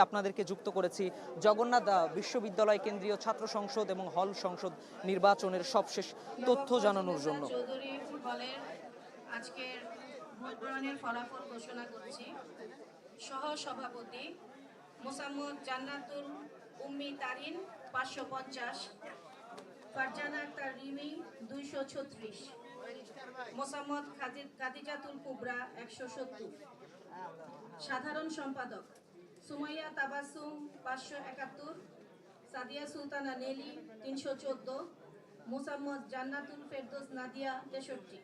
আপনাদেরকে যুক্ত করেছি জগন্নাথ বিশ্ববিদ্যালয় কেন্দ্রীয় ছাত্র সংসদ এবং হল সংসদ নির্বাচনের সবশেষ তথ্য জানানোর জন্য। চৌধুরী ফুটবলের আজকের ভোট গ্রহণের ফলাফল ঘোষণা করছি। সহ সভাপতি মোসাম্মদ জান্নাতুল উম্মি তারিন 550, ফারজানা আক্তার রিমি 236, মোসাম্মদ খাদিজাতুল কুবরা 170, সাধারণ সম্পাদক সুমাইয়া তাবাসুম 571, সাদিয়া সুলতানা নেলি 314, মোসাম্মদ জান্নাতুল ফেরদৌস নাদিয়া 63,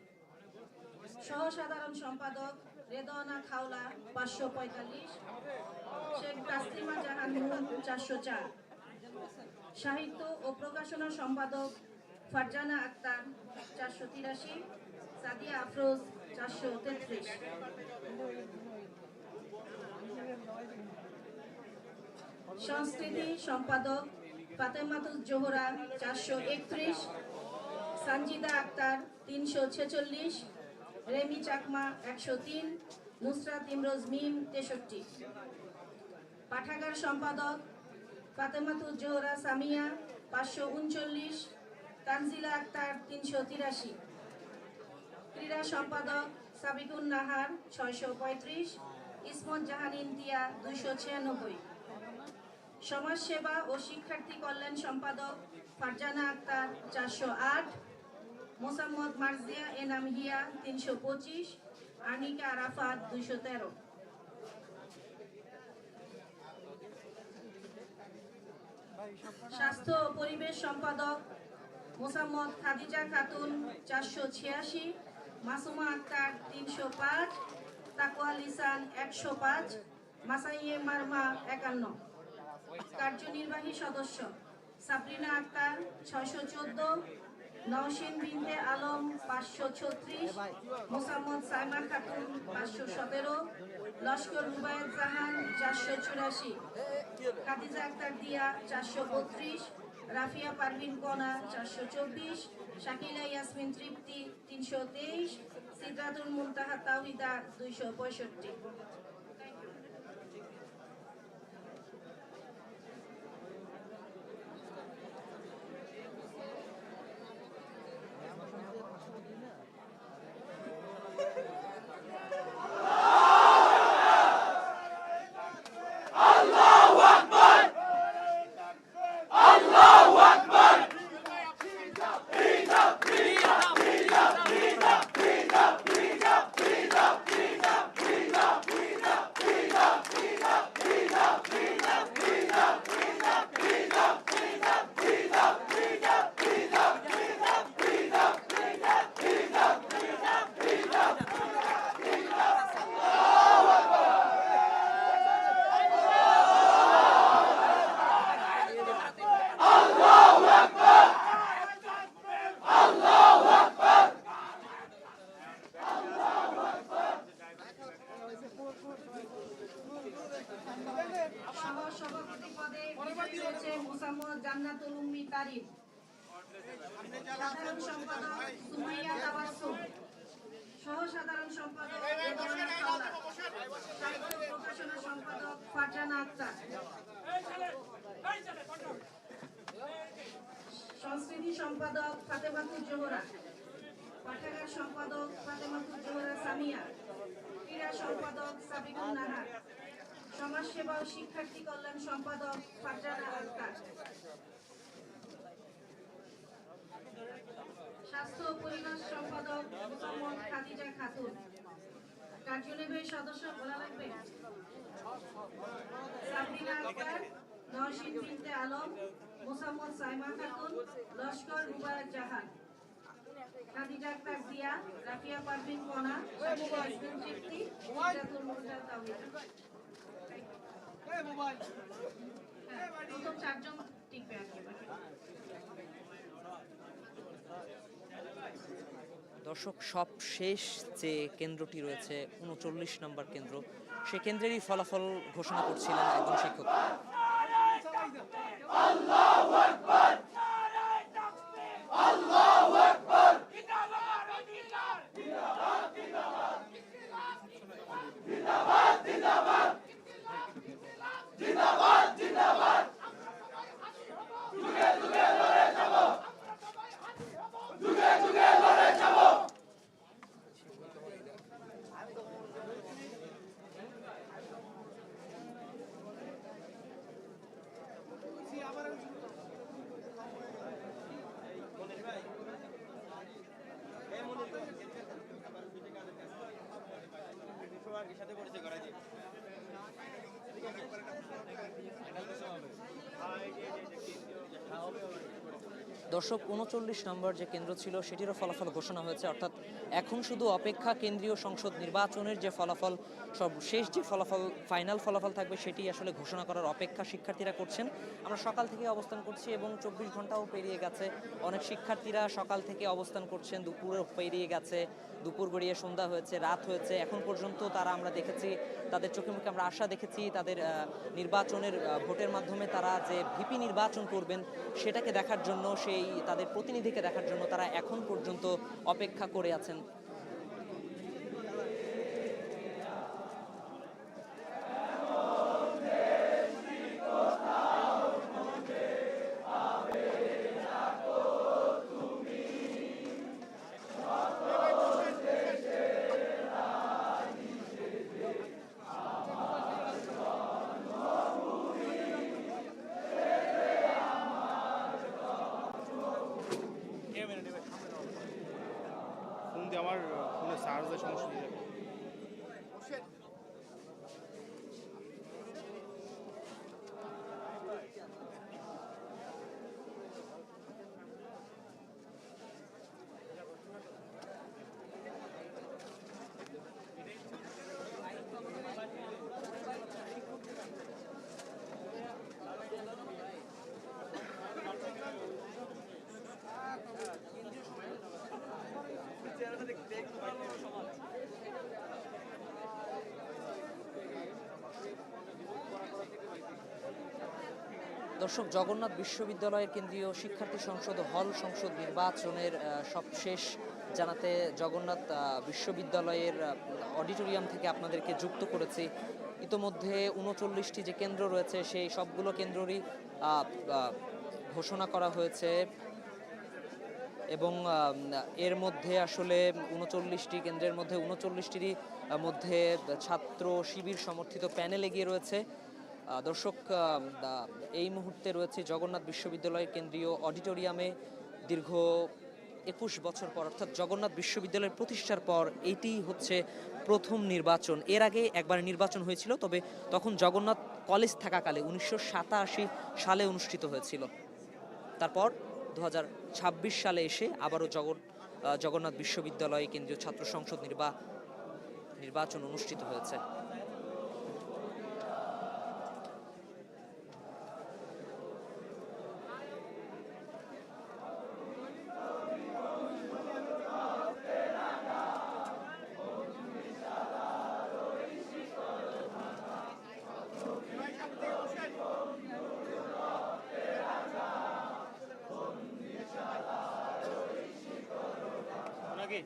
সহ সাধারণ সম্পাদক রেদওয়ানা খাওলা 545, শেখ তাসলিমা জাহান 404, সাহিত্য ও প্রকাশনা সম্পাদক ফারজানা আক্তার 483, সাদিয়া আফরোজ 433, সংস্কৃতি সম্পাদক ফাতেমাতুল জোহরা 431, সঞ্জিদা আক্তার 346, রেমি চাকমা 103, নুসরাত ইমরোজ মিম 63, পাঠাগার সম্পাদক ফাতেমাতুল জোহরা সামিয়া 539, তানজিলা আক্তার 383, ক্রীড়া সম্পাদক সাবিকুন নাহার 635, ইসমত জাহান ইন্তিয়া 296, সমাজসেবা ও শিক্ষার্থী কল্যাণ সম্পাদক ফারজানা আক্তার 408, মোসাম্মদ মার্জিয়া এনাম হিয়া 325, আনিকা আরাফাত 213, স্বাস্থ্য ও পরিবেশ সম্পাদক মোসাম্মদ খাদিজা খাতুন 486, মাসুমা আক্তার 305, তাকওয়া লিসান 105, মাসাইয়ে মারমা 51, কার্যনির্বাহী সদস্য সাবরিনা আক্তার 614, নওশিন বিনতে আলম 536, মোসাম্মদ সাইমা খাতুন 517, লস্কর রুবায়েত জাহান 484, খাদিজা আক্তার দিয়া 432, রাফিয়া পারভিন কনা 424, শাকিলা ইয়াসমিন তৃপ্তি 323, সিদ্রাতুল মুনতাহা তাওহিদা 265। সভাপতি পদে রয়েছে মোসাম্মদ জান্নাতুল উম্মি তারিন, সাধারণ সম্পাদক সুমাইয়া তাবাসসুম, সহ সাধারণ সম্পাদক রেদওয়ানা খাওলা, সাহিত্য প্রকাশনা সম্পাদক ফারজানা আক্তার, সংস্কৃতি সম্পাদক ফাতেমাতুল জোহরা, পাঠাগার সম্পাদক ফাতেমাতুল জোহরা সামিয়া, ক্রীড়া সম্পাদক সাবিকুন নাহার, সমাজসেবা ও শিক্ষার্থী কল্যাণ সম্পাদক ফারজানা আক্তার, স্বাস্থ্য ও পরিবেশ সম্পাদক মোসাম্মদ খাদিজা খাতুন, কার্যনির্বাহী সদস্য বলা লাগবে সাবরিনা আক্তার, নওশিন বিনতে আলম, মোসাম্মদ সাইমা খাতুন, লস্কর রুবায়েত জাহান, খাদিজা আক্তার জিয়া, রাফিয়া পারভিন কনা, শাকিলা ইয়াসমিন তৃপ্তি, সিদ্রাতুল মুনতাহা তাওহিদা। প্রথম চারজন টিকবে একেবারে। দর্শক, সবশেষ যে কেন্দ্রটি রয়েছে 39 নম্বর কেন্দ্র, সে কেন্দ্রেরই ফলাফল ঘোষণা করছিলেন একজন শিক্ষক। আল্লাহু আকবার, আল্লাহু আকবার, জিন্দাবাদ জিন্দাবাদ জিন্দাবাদ জিন্দাবাদ জিন্দাবাদ জিন্দাবাদ। দর্শক ৩৯ নম্বর যে কেন্দ্র ছিল সেটিরও ফলাফল ঘোষণা হয়েছে, অর্থাৎ এখন শুধু অপেক্ষা কেন্দ্রীয় সংসদ নির্বাচনের যে ফলাফল, সর্বশেষ যে ফলাফল, ফাইনাল ফলাফল থাকবে সেটি আসলে ঘোষণা করার অপেক্ষা শিক্ষার্থীরা করছেন। আমরা সকাল থেকে অবস্থান করছি এবং ২৪ ঘন্টাও পেরিয়ে গেছে। অনেক শিক্ষার্থীরা সকাল থেকে অবস্থান করছেন, দুপুরও পেরিয়ে গেছে, দুপুর গড়িয়ে সন্ধ্যা হয়েছে, রাত হয়েছে, এখন পর্যন্ত তারা, আমরা দেখেছি তাদের চোখে মুখে আমরা আশা দেখেছি তাদের নির্বাচনের ভোটের মাধ্যমে তারা যে ভিপি নির্বাচন করবেন সেটাকে দেখার জন্য, সেই তাদের প্রতিনিধিকে দেখার জন্য তারা এখন পর্যন্ত অপেক্ষা করে আছেন। ফোন দিয়ে আমার ফোনে চার্জের সমস্যা হয়ে যাবে। দর্শক, জগন্নাথ বিশ্ববিদ্যালয়ের কেন্দ্রীয় শিক্ষার্থী সংসদ ও হল সংসদ নির্বাচনের সবশেষ জানাতে জগন্নাথ বিশ্ববিদ্যালয়ের অডিটোরিয়াম থেকে আপনাদেরকে যুক্ত করেছি। ইতোমধ্যে ৩৯টি যে কেন্দ্র রয়েছে সেই সবগুলো কেন্দ্ররই ঘোষণা করা হয়েছে এবং এর মধ্যে আসলে ৩৯টি কেন্দ্রের মধ্যে ৩৯টিরই মধ্যে ছাত্র শিবির সমর্থিত প্যানেল এগিয়ে রয়েছে। দর্শক, এই মুহূর্তে রয়েছে জগন্নাথ বিশ্ববিদ্যালয়ের কেন্দ্রীয় অডিটোরিয়ামে। দীর্ঘ ২১ বছর পর, অর্থাৎ জগন্নাথ বিশ্ববিদ্যালয়ের প্রতিষ্ঠার পর এটি হচ্ছে প্রথম নির্বাচন। এর আগে একবার নির্বাচন হয়েছিল, তবে তখন জগন্নাথ কলেজ থাকাকালে ১৯৮৭ সালে অনুষ্ঠিত হয়েছিল। তারপর ২০২৬ সালে এসে আবারও জগন্নাথ বিশ্ববিদ্যালয়ে কেন্দ্রীয় ছাত্র সংসদ নির্বাচন অনুষ্ঠিত হয়েছে। নাকি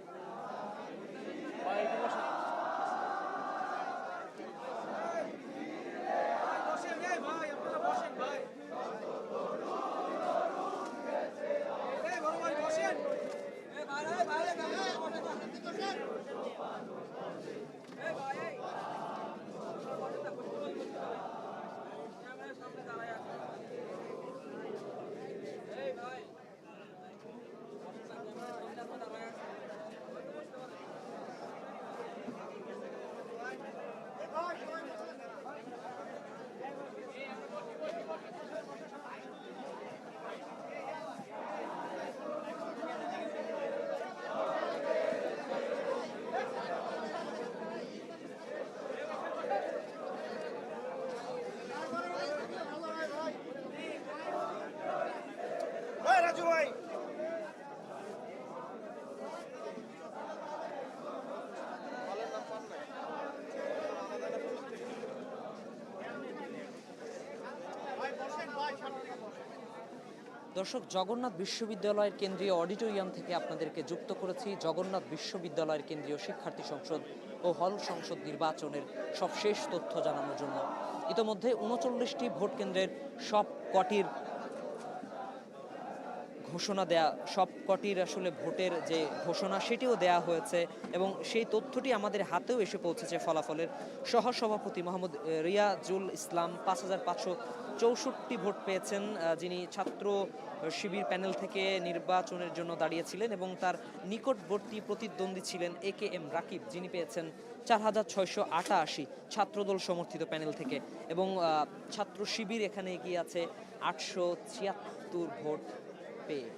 রাজু ভাই দর্শক, জগন্নাথ বিশ্ববিদ্যালয়ের কেন্দ্রীয় অডিটোরিয়াম থেকে আপনাদেরকে যুক্ত করেছি জগন্নাথ বিশ্ববিদ্যালয়ের কেন্দ্রীয় শিক্ষার্থী সংসদ ও হল সংসদ নির্বাচনের সবশেষ তথ্য জানানোর জন্য। ইতোমধ্যে ৩৯টি ভোট কেন্দ্রের সব কটির ঘোষণা দেয়া, সব কটির আসলে ভোটের যে ঘোষণা সেটিও দেয়া হয়েছে এবং সেই তথ্যটি আমাদের হাতেও এসে পৌঁছেছে। ফলাফলের সহসভাপতি মোহাম্মদ রিয়াজুল ইসলাম ৫,৫৬৪ ভোট পেয়েছেন, যিনি ছাত্র শিবির প্যানেল থেকে নির্বাচনের জন্য দাঁড়িয়েছিলেন, এবং তার নিকটবর্তী প্রতিদ্বন্দ্বী ছিলেন AKM রাকিব, যিনি পেয়েছেন ৪,৬৮৮ ছাত্রদল সমর্থিত প্যানেল থেকে, এবং ছাত্র শিবির এখানে এগিয়ে আছে ৮৭৬ ভোট পেয়ে।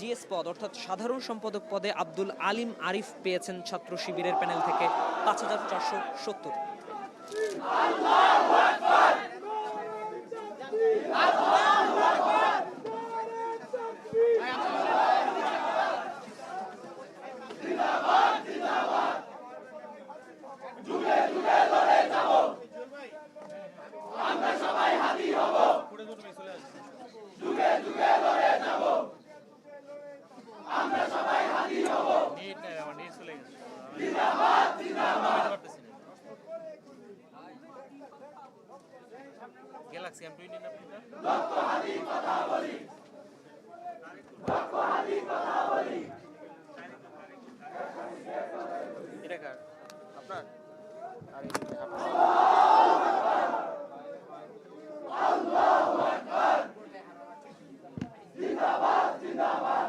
জিএস পদ অর্থাৎ সাধারণ সম্পাদক পদে আব্দুল আলিম আরিফ পেয়েছেন ছাত্র শিবিরের প্যানেল থেকে ৫,৪৭০। গ্যালাক্সি M20 না এটা কার আপনার আর জিন্দাবাদ জিন্দাবাদ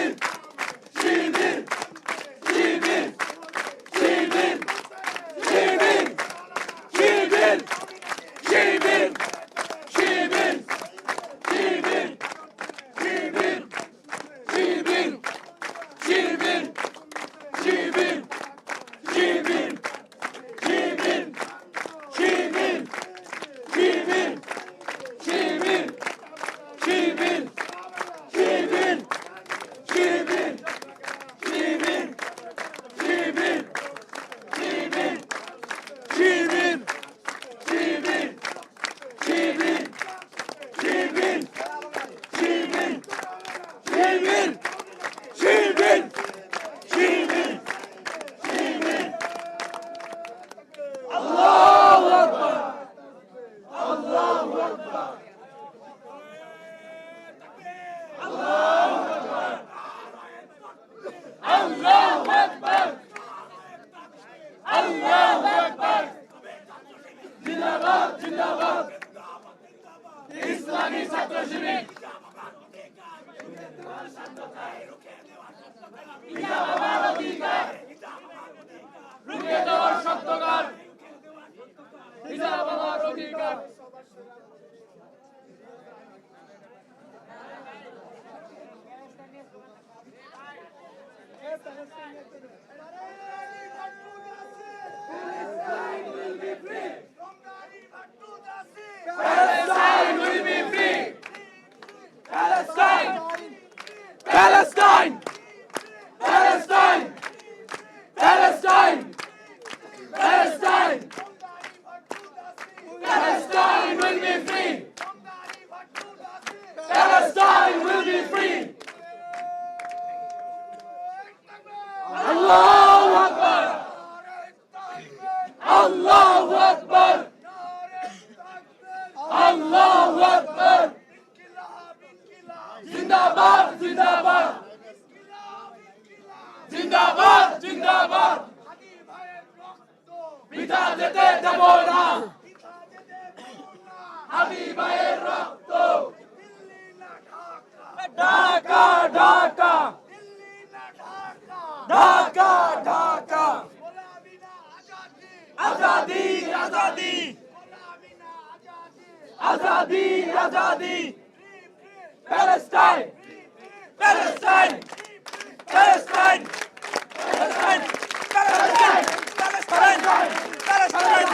শিবির সত্যকার হিজাব আমার অধিকার Palestine will be free. Palestine. Palestine. Palestine. Palestine. Palestine. Palestine will be free. Palestine will be free. Allahu Akbar. Allahu Akbar. Allahu Akbar. Zindabad, Zindabad. Zindabad, Zindabad. পিতা যেতে দেব না হাবিব ভাইয়ের রক্ত Dhaka Dhaka Dhaka Dhaka Azadi Azadi Azadi Azadi Palestine Palestine Palestine Palestine Palestine Palestine Palestine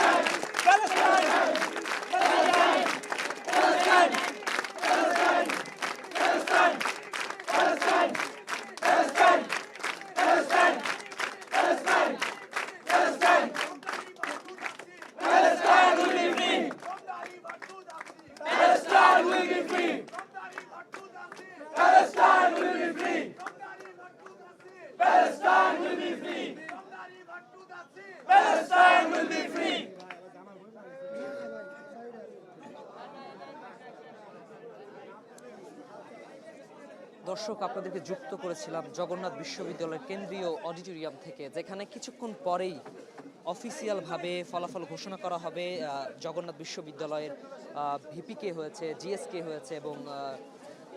Palestine Palestine Palestine Palestine Palestine Palestine Palestine Palestine Palestine Palestine will be free Palestine will be free Palestine will be free Palestine will be free Palestine will be free দর্শক, আপনাদেরকে যুক্ত করেছিলাম জগন্নাথ বিশ্ববিদ্যালয়ের কেন্দ্রীয় auditorium থেকে, যেখানে কিছুক্ষণ পরেই অফিসিয়ালভাবে ফলাফল ঘোষণা করা হবে। জগন্নাথ বিশ্ববিদ্যালয়ের ভিপি কে হয়েছে, জিএস কে হয়েছে এবং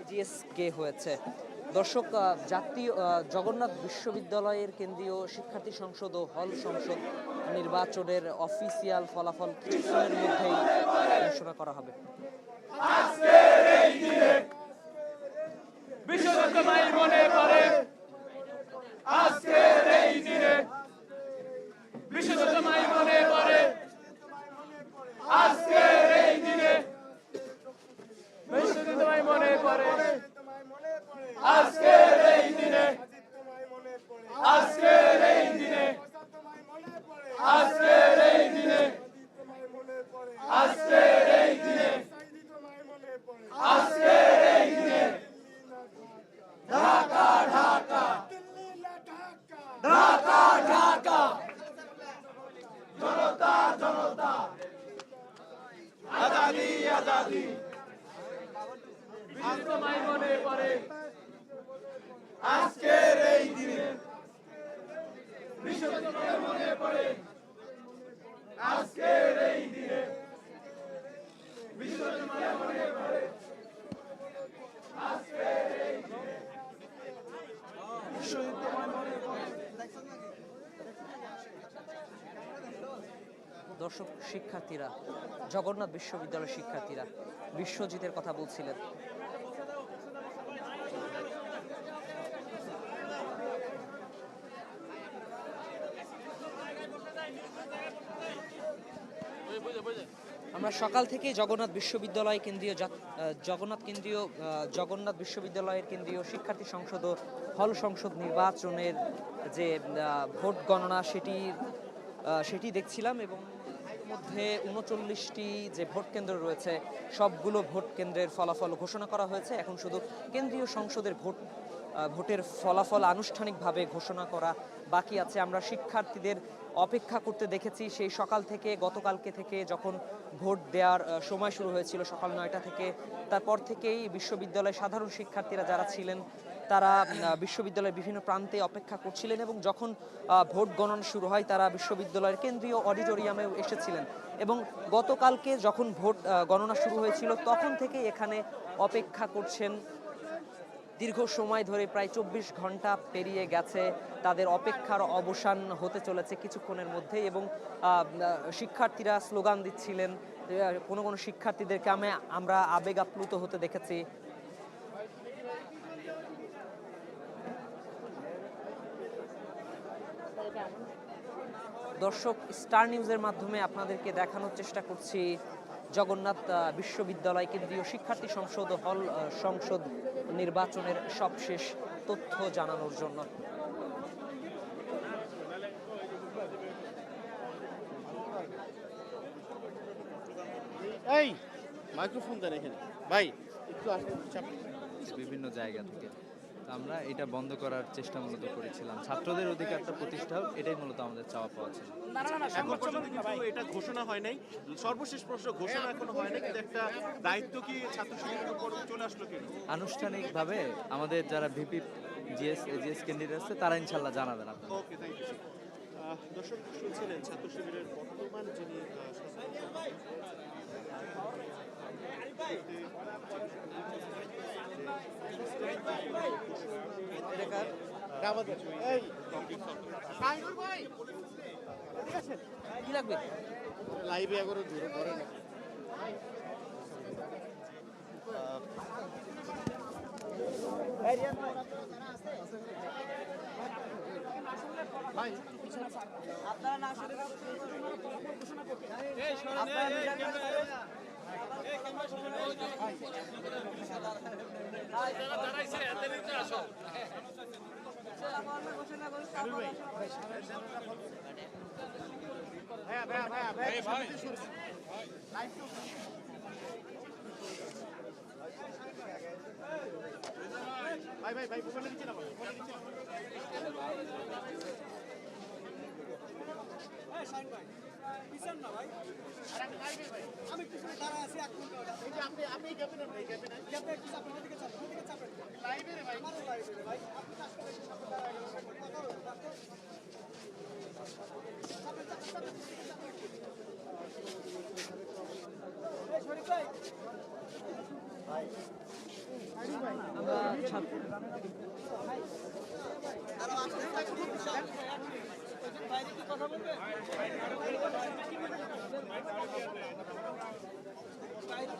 জিএস কে হয়েছে। দর্শক, জাতীয় জগন্নাথ বিশ্ববিদ্যালয়ের কেন্দ্রীয় শিক্ষার্থী সংসদ ও হল সংসদ নির্বাচনের অফিসিয়াল ফলাফল কিছুক্ষণের মধ্যেই ঘোষণা করা হবে। বিশ্বযুদ্ধময় মনে পড়ে আজকের এই দিনে বিশ্বযুদ্ধময় মনে পড়ে আজকের এই দিনে বিশ্বযুদ্ধময় মনে পড়ে আজকের এই দিনে আজকের এই দিনে আজকের এই দিনে আজকের এই দিনে আজকের এই দিনে ঢাকা ঢাকা ঢাকা ঢাকা জনতা জনতা আজাদি আজাদি বিশ্বযুদ্ধময় মনে পড়ে আজকের এই দিনে বিশ্বযুদ্ধময় মনে পড়ে আজকের এই দিনে বিশ্বযুদ্ধময় মনে পড়ে আজকের এই দিনে দর্শক, শিক্ষার্থীরা, জগন্নাথ বিশ্ববিদ্যালয়ের শিক্ষার্থীরা বিশ্বজিতের কথা বলছিলেন। আমরা সকাল থেকেই জগন্নাথ বিশ্ববিদ্যালয়ের কেন্দ্রীয় শিক্ষার্থী সংসদ ও হল সংসদ নির্বাচনের যে ভোট গণনা সেটি দেখছিলাম এবং মধ্যে ৩৯টি যে ভোট কেন্দ্র রয়েছে সবগুলো ভোট কেন্দ্রের ফলাফল ঘোষণা করা হয়েছে। এখন শুধু কেন্দ্রীয় সংসদের ভোটের ফলাফল আনুষ্ঠানিকভাবে ঘোষণা করা বাকি আছে। আমরা শিক্ষার্থীদের অপেক্ষা করতে দেখেছি সেই সকাল থেকে, গতকালকে থেকে যখন ভোট দেওয়ার সময় শুরু হয়েছিল সকাল ৯টা থেকে, তারপর থেকেই বিশ্ববিদ্যালয়ের সাধারণ শিক্ষার্থীরা যারা ছিলেন তারা বিশ্ববিদ্যালয়ের বিভিন্ন প্রান্তে অপেক্ষা করছিলেন এবং যখন ভোট গণনা শুরু হয় তারা বিশ্ববিদ্যালয়ের কেন্দ্রীয় অডিটোরিয়ামে এসেছিলেন এবং গতকালকে যখন ভোট গণনা শুরু হয়েছিল তখন থেকে এখানে অপেক্ষা করছেন দীর্ঘ সময় ধরে প্রায় 24 ঘন্টা পেরিয়ে গেছে, তাদের অপেক্ষার অবসান হতে চলেছে কিছুক্ষণের মধ্যেই। এবং শিক্ষার্থীরা স্লোগান দিচ্ছিলেন, কোনো কোনো শিক্ষার্থীদেরকে আমরা আবেগ আপ্লুত হতে দেখেছি। দর্শক, স্টার নিউজের মাধ্যমে আপনাদেরকে দেখানোর চেষ্টা করছি জগন্নাথ বিশ্ববিদ্যালয় কেন্দ্রীয় শিক্ষার্থী সংসদ হল সংসদ নির্বাচনের সবশেষ তথ্য জানানোর জন্য। এই মাইক্রোফোন দেন এখানে ভাই, একটু আসুন বিভিন্ন জায়গা থেকে। তো আমরা এটা বন্ধ করার চেষ্টা মূলত করেছিলাম, ছাত্রদের অধিকারটা প্রতিষ্ঠা হোক, এটাই মূলত আমাদের চাওয়া পাওয়া ছিল। এখন পর্যন্ত কিন্তু এটা ঘোষণা হয় নাই, সর্বশেষ প্রশ্ন ঘোষণা এখনো হয় নাই, কিন্তু একটা দায়িত্ব কি ছাত্র শিবিরের উপর চলে আসলো কেন? আনুষ্ঠানিকভাবে আমাদের যারা ভিপি এজিএস ক্যান্ডিডেট আছে তারা ইনশাল্লাহ জানাবেন আপনাদের। ওকে, থ্যাংক ইউ। দর্শক শুনছিলেন ছাত্র শিবিরের বর্তমান যিনি কি লাগবে? লাইভে একবারে ধরে পড়ে না। ভাই ভাই ভাই মোবাইল নিচে নামাও, মোবাইল নিচে নামাও। আমি পিছনে দাঁড়া আছি, এই যে আপনি ক্যাবিনেট ভাই, ক্যাবিনেট আপনার দিকে চাপেন, লাইভে রে ভাই, আমারও লাইভে রে ভাই, আপনি আসলে সামনে দাঁড়ায়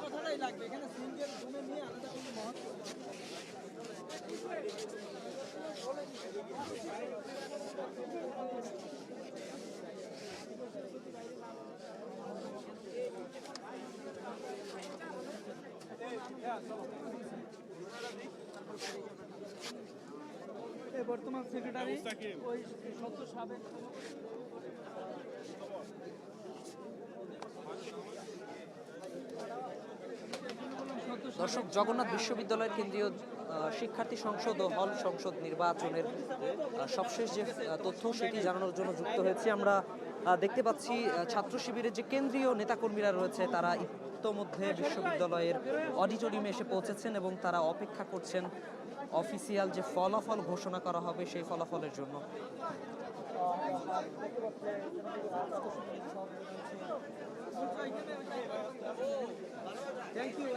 কথাটাই লাগবে এখানে সিঙ্গেল রুমে নিয়ে আলাদা কোনো মহত্ব। বর্তমান সেক্রেটারি ওই সত্য সাবেক দর্শক, জগন্নাথ বিশ্ববিদ্যালয়ের কেন্দ্রীয় শিক্ষার্থী সংসদ ও হল সংসদ নির্বাচনের সবশেষ যে তথ্য সেটি জানানোর জন্য যুক্ত হয়েছে। আমরা দেখতে পাচ্ছি ছাত্র শিবিরের যে কেন্দ্রীয় নেতাকর্মীরা রয়েছে তারা ইতোমধ্যে বিশ্ববিদ্যালয়ের অডিটোরিয়ামে এসে পৌঁছেছেন এবং তারা অপেক্ষা করছেন অফিসিয়াল যে ফলাফল ঘোষণা করা হবে সেই ফলাফলের জন্য। Thank you.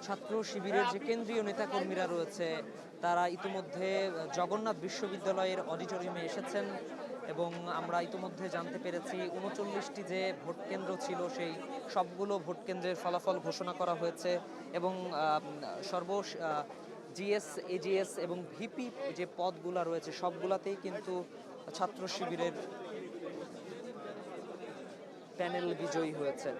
ছাত্র শিবিরের যে কেন্দ্রীয় নেতাকর্মীরা রয়েছে তারা ইতিমধ্যে জগন্নাথ বিশ্ববিদ্যালয়ের অডিটোরিয়ামে এসেছেন এবং আমরা ইতিমধ্যে জানতে পেরেছি 39টি যে ভোট কেন্দ্র ছিল সেই সবগুলো ভোট কেন্দ্রের ফলাফল ঘোষণা করা হয়েছে এবং জিএস, এজিএস এবং ভিপি যে পদগুলো রয়েছে সবগুলাতেই কিন্তু ছাত্র শিবিরের প্যানেল বিজয়ী হয়েছে।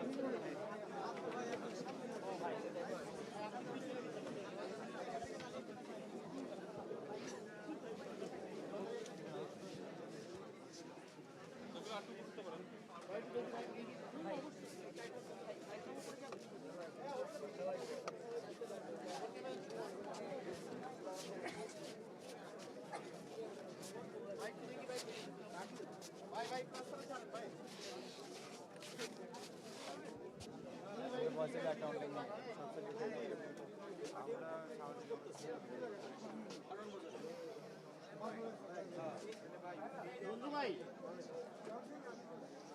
বন্ধু ভাই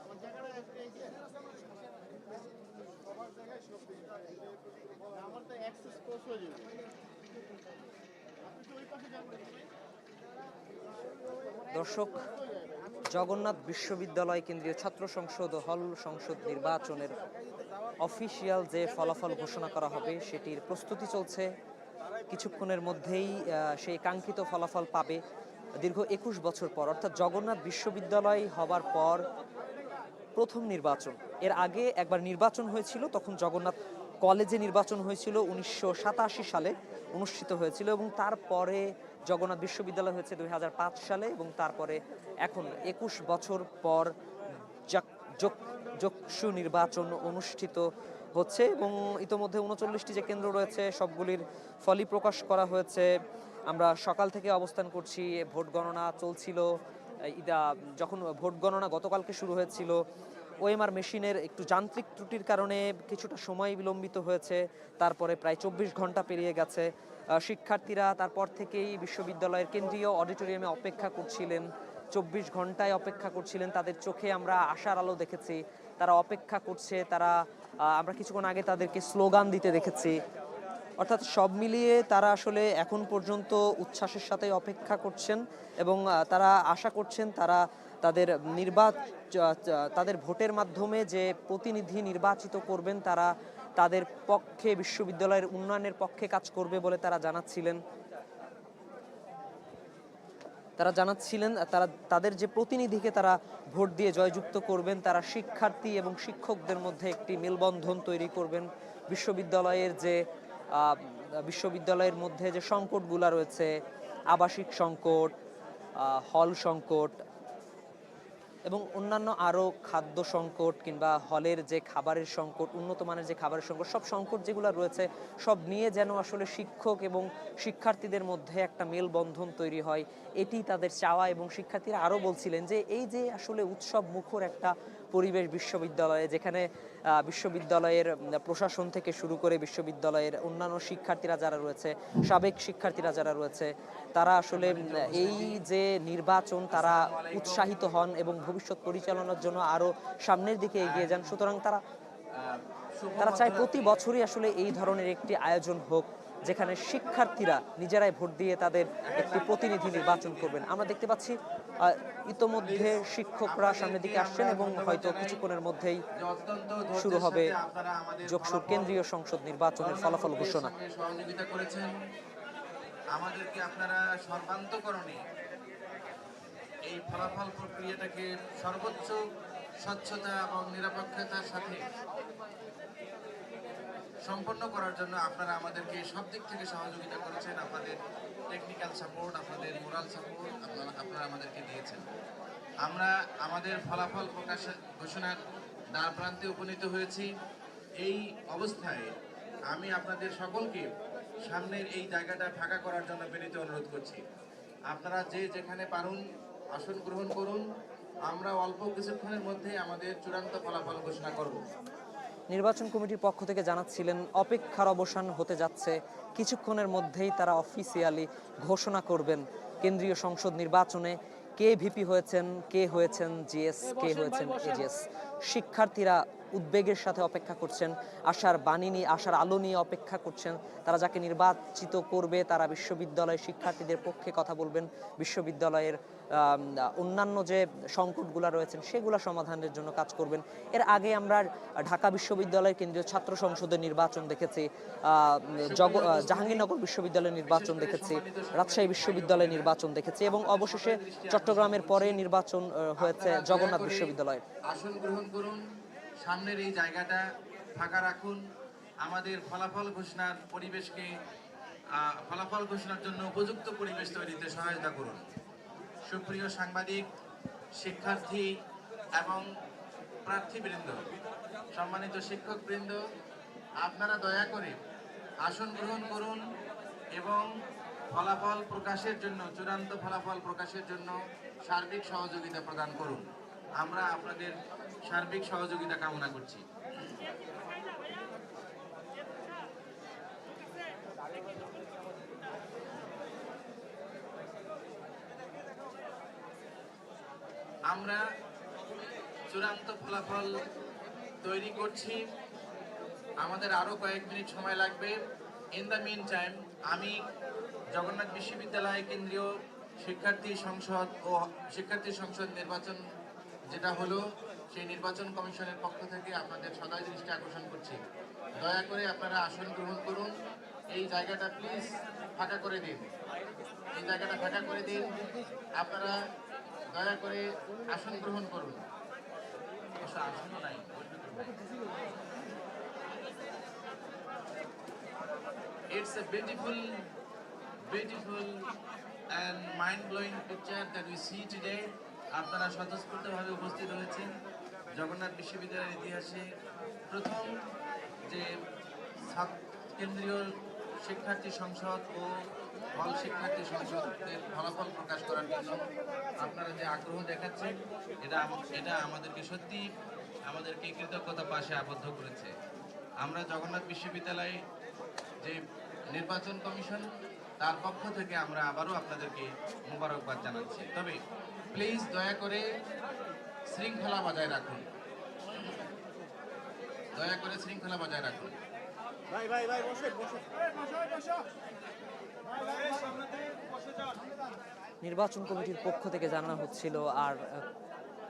আমার জায়গাটা আমার তো অ্যাক্সেস ক্লোজ হয়ে যাবে আপনি তো ওই পাশে যাবেন দর্শক, জগন্নাথ বিশ্ববিদ্যালয় কেন্দ্রীয় ছাত্র সংসদ ও হল সংসদ নির্বাচনের অফিসিয়াল যে ফলাফল ঘোষণা করা হবে সেটির প্রস্তুতি চলছে। কিছুক্ষণের মধ্যেই সেই কাঙ্ক্ষিত ফলাফল পাবে। দীর্ঘ 21 বছর পর, অর্থাৎ জগন্নাথ বিশ্ববিদ্যালয় হবার পর প্রথম নির্বাচন। এর আগে একবার নির্বাচন হয়েছিল, তখন জগন্নাথ কলেজে নির্বাচন হয়েছিল 1987 সালে অনুষ্ঠিত হয়েছিল, এবং তারপরে জগন্নাথ বিশ্ববিদ্যালয় হয়েছে 2005 সালে, এবং তারপরে এখন 21 বছর পর যক্ষু নির্বাচন অনুষ্ঠিত হচ্ছে। এবং ইতোমধ্যে 39টি যে কেন্দ্র রয়েছে সবগুলির ফলই প্রকাশ করা হয়েছে। আমরা সকাল থেকে অবস্থান করছি, ভোট গণনা চলছিল। যখন ভোট গণনা গতকালকে শুরু হয়েছিল, ওএমআর মেশিনের একটু যান্ত্রিক ত্রুটির কারণে কিছুটা সময় বিলম্বিত হয়েছে। তারপরে প্রায় 24 ঘন্টা পেরিয়ে গেছে। শিক্ষার্থীরা তারপর থেকেই বিশ্ববিদ্যালয়ের কেন্দ্রীয় অডিটোরিয়ামে অপেক্ষা করছিলেন, 24 ঘন্টায় অপেক্ষা করছিলেন। তাদের চোখে আমরা আশার আলো দেখেছি, তারা অপেক্ষা করছে। আমরা কিছুক্ষণ আগে তাদেরকে স্লোগান দিতে দেখেছি। অর্থাৎ সব মিলিয়ে তারা আসলে এখন পর্যন্ত উচ্ছ্বাসের সাথে অপেক্ষা করছেন, এবং তারা আশা করছেন তারা তাদের ভোটের মাধ্যমে যে প্রতিনিধি নির্বাচিত করবেন তারা তাদের পক্ষে, বিশ্ববিদ্যালয়ের উন্নয়নের পক্ষে কাজ করবে বলে তারা জানাচ্ছিলেন। তাদের যে প্রতিনিধিকে তারা ভোট দিয়ে জয়যুক্ত করবেন, তারা শিক্ষার্থী এবং শিক্ষকদের মধ্যে একটি মেলবন্ধন তৈরি করবেন। বিশ্ববিদ্যালয়ের মধ্যে যে সংকটগুলো রয়েছে, আবাসিক সংকট, হল সংকট এবং অন্যান্য আরও খাদ্য সংকট কিংবা হলের যে খাবারের সংকট, উন্নত মানের যে খাবারের সংকট, সব সংকট যেগুলো রয়েছে সব নিয়ে যেন আসলে শিক্ষক এবং শিক্ষার্থীদের মধ্যে একটা মেলবন্ধন তৈরি হয়, এটি তাদের চাওয়া। এবং শিক্ষার্থীরা আরও বলছিলেন যে এই যে আসলে উৎসব মুখর একটা পরিবেশ বিশ্ববিদ্যালয়ে, যেখানে বিশ্ববিদ্যালয়ের প্রশাসন থেকে শুরু করে বিশ্ববিদ্যালয়ের অন্যান্য শিক্ষার্থীরা যারা রয়েছে, সাবেক শিক্ষার্থীরা যারা রয়েছে, তারা আসলে এই যে নির্বাচন তারা উৎসাহিত হন এবং ভবিষ্যৎ পরিচালনার জন্য আরো সামনের দিকে এগিয়ে যান। সুতরাং তারা চায় প্রতি বছরই আসলে এই ধরনের একটি আয়োজন হোক, যেখানে শিক্ষার্থীরা নিজেরাই ভোট দিয়ে তাদের একটি প্রতিনিধি নির্বাচন করবেন। আমরা দেখতে পাচ্ছি ইতোমধ্যে শিক্ষকরা সামনের দিকে আসছেন, এবং হয়তো কিছুক্ষণের মধ্যেই শুরু হবে যক্ষুর কেন্দ্রীয় সংসদ নির্বাচনের ফলাফল ঘোষণা। সহযোগিতা করেছেন আমাদেরকে, আপনারা সর্বান্তকরণে এই ফলাফল প্রক্রিয়াটাকে সর্বোচ্চ স্বচ্ছতা এবং নিরপেক্ষতার সাথে সম্পন্ন করার জন্য আপনারা আমাদেরকে সব দিক থেকে সহযোগিতা করেছেন। আপনাদের টেকনিক্যাল সাপোর্ট, আপনাদের মোরাল সাপোর্ট আপনারা আমাদেরকে দিয়েছেন। আমরা আমাদের ফলাফল ঘোষণার দ্বার প্রান্তে উপনীত হয়েছি। এই অবস্থায় আমি আপনাদের সকলকে সামনের এই জায়গাটা ফাঁকা করার জন্য বিনীত অনুরোধ করছি। আপনারা যে যেখানে পারুন আসন গ্রহণ করুন। আমরা অল্প কিছুক্ষণের মধ্যে আমাদের চূড়ান্ত ফলাফল ঘোষণা করব। নির্বাচন কমিটির পক্ষ থেকে জানাচ্ছিলেন অপেক্ষার অবসান হতে যাচ্ছে, কিছুক্ষণের মধ্যেই তারা অফিসিয়ালি ঘোষণা করবেন কেন্দ্রীয় সংসদ নির্বাচনে কে ভিপি হয়েছেন, কে হয়েছেন জিএস, কে হয়েছেন এজিএস। শিক্ষার্থীরা উদ্বেগের সাথে অপেক্ষা করছেন, আশার বাণী নিয়ে, আশার আলো নিয়ে অপেক্ষা করছেন। তারা যাকে নির্বাচিত করবে তারা বিশ্ববিদ্যালয়ের শিক্ষার্থীদের পক্ষে কথা বলবেন, বিশ্ববিদ্যালয়ের অন্যান্য যে সংকটগুলো রয়েছেন সেগুলো সমাধানের জন্য কাজ করবেন। এর আগে আমরা ঢাকা বিশ্ববিদ্যালয়ের কেন্দ্রীয় ছাত্র সংসদের নির্বাচন দেখেছি, জাহাঙ্গীরনগর বিশ্ববিদ্যালয়ের নির্বাচন দেখেছি, রাজশাহী বিশ্ববিদ্যালয়ের নির্বাচন দেখেছি, এবং অবশেষে চট্টগ্রামের পরে নির্বাচন হয়েছে জগন্নাথ বিশ্ববিদ্যালয়ের। আসন গ্রহণ করুন, সামনের এই জায়গাটা ফাঁকা রাখুন। আমাদের ফলাফল ঘোষণার পরিবেশকে, ফলাফল ঘোষণার জন্য উপযুক্ত পরিবেশ তৈরিতে সহায়তা করুন। সুপ্রিয় সাংবাদিক, শিক্ষার্থী এবং প্রার্থীবৃন্দ, সম্মানিত শিক্ষকবৃন্দ, আপনারা দয়া করে আসন গ্রহণ করুন এবং ফলাফল প্রকাশের জন্য, চূড়ান্ত ফলাফল প্রকাশের জন্য সার্বিক সহযোগিতা প্রদান করুন। আমরা আপনাদের সার্বিক সহযোগিতা কামনা করছি। আমরা চূড়ান্ত ফলাফল তৈরি করছি, আমাদের আরো কয়েক মিনিট সময় লাগবে। ইন দ্য মিন টাইম আমি জগন্নাথ বিশ্ববিদ্যালয় কেন্দ্রীয় শিক্ষার্থী সংসদ নির্বাচন যেটা হলো সেই নির্বাচন কমিশনের পক্ষ থেকে আপনাদের সদয় দৃষ্টি আকর্ষণ করছি, দয়া করে আপনারা আসন গ্রহণ করুন। এই জায়গাটা প্লিজ ফাঁকা করে দিন, এই জায়গাটা ফাঁকা করে দিন। আপনারা দয়া করে আসন গ্রহণ করুন। আসনও নাই, it's a beautiful and mind-blowing picture that we see today. আপনারা স্বতঃস্ফূর্তভাবে উপস্থিত হয়েছেন। জগন্নাথ বিশ্ববিদ্যালয়ের ইতিহাসে প্রথম যে কেন্দ্রীয় শিক্ষার্থী সংসদ ও হল শিক্ষার্থী সংসদের ফলাফল প্রকাশ করার জন্য আপনারা যে আগ্রহ দেখাচ্ছেন, এটা আমাদেরকে সত্যি আমাদেরকে কৃতজ্ঞতা পাশে আবদ্ধ করেছে। আমরা জগন্নাথ বিশ্ববিদ্যালয়ে যে নির্বাচন কমিশন তার পক্ষ থেকে আমরা আবারও আপনাদেরকে মোবারকবাদ জানাচ্ছি। তবে প্লিজ দয়া করে শৃঙ্খলা বজায় রাখুন, দয়া করে শৃঙ্খলা বজায় রাখুন। ভাই ভাই ভাই বসে বসে বসে নির্বাচন কমিটির পক্ষ থেকে জানানো হচ্ছিল আর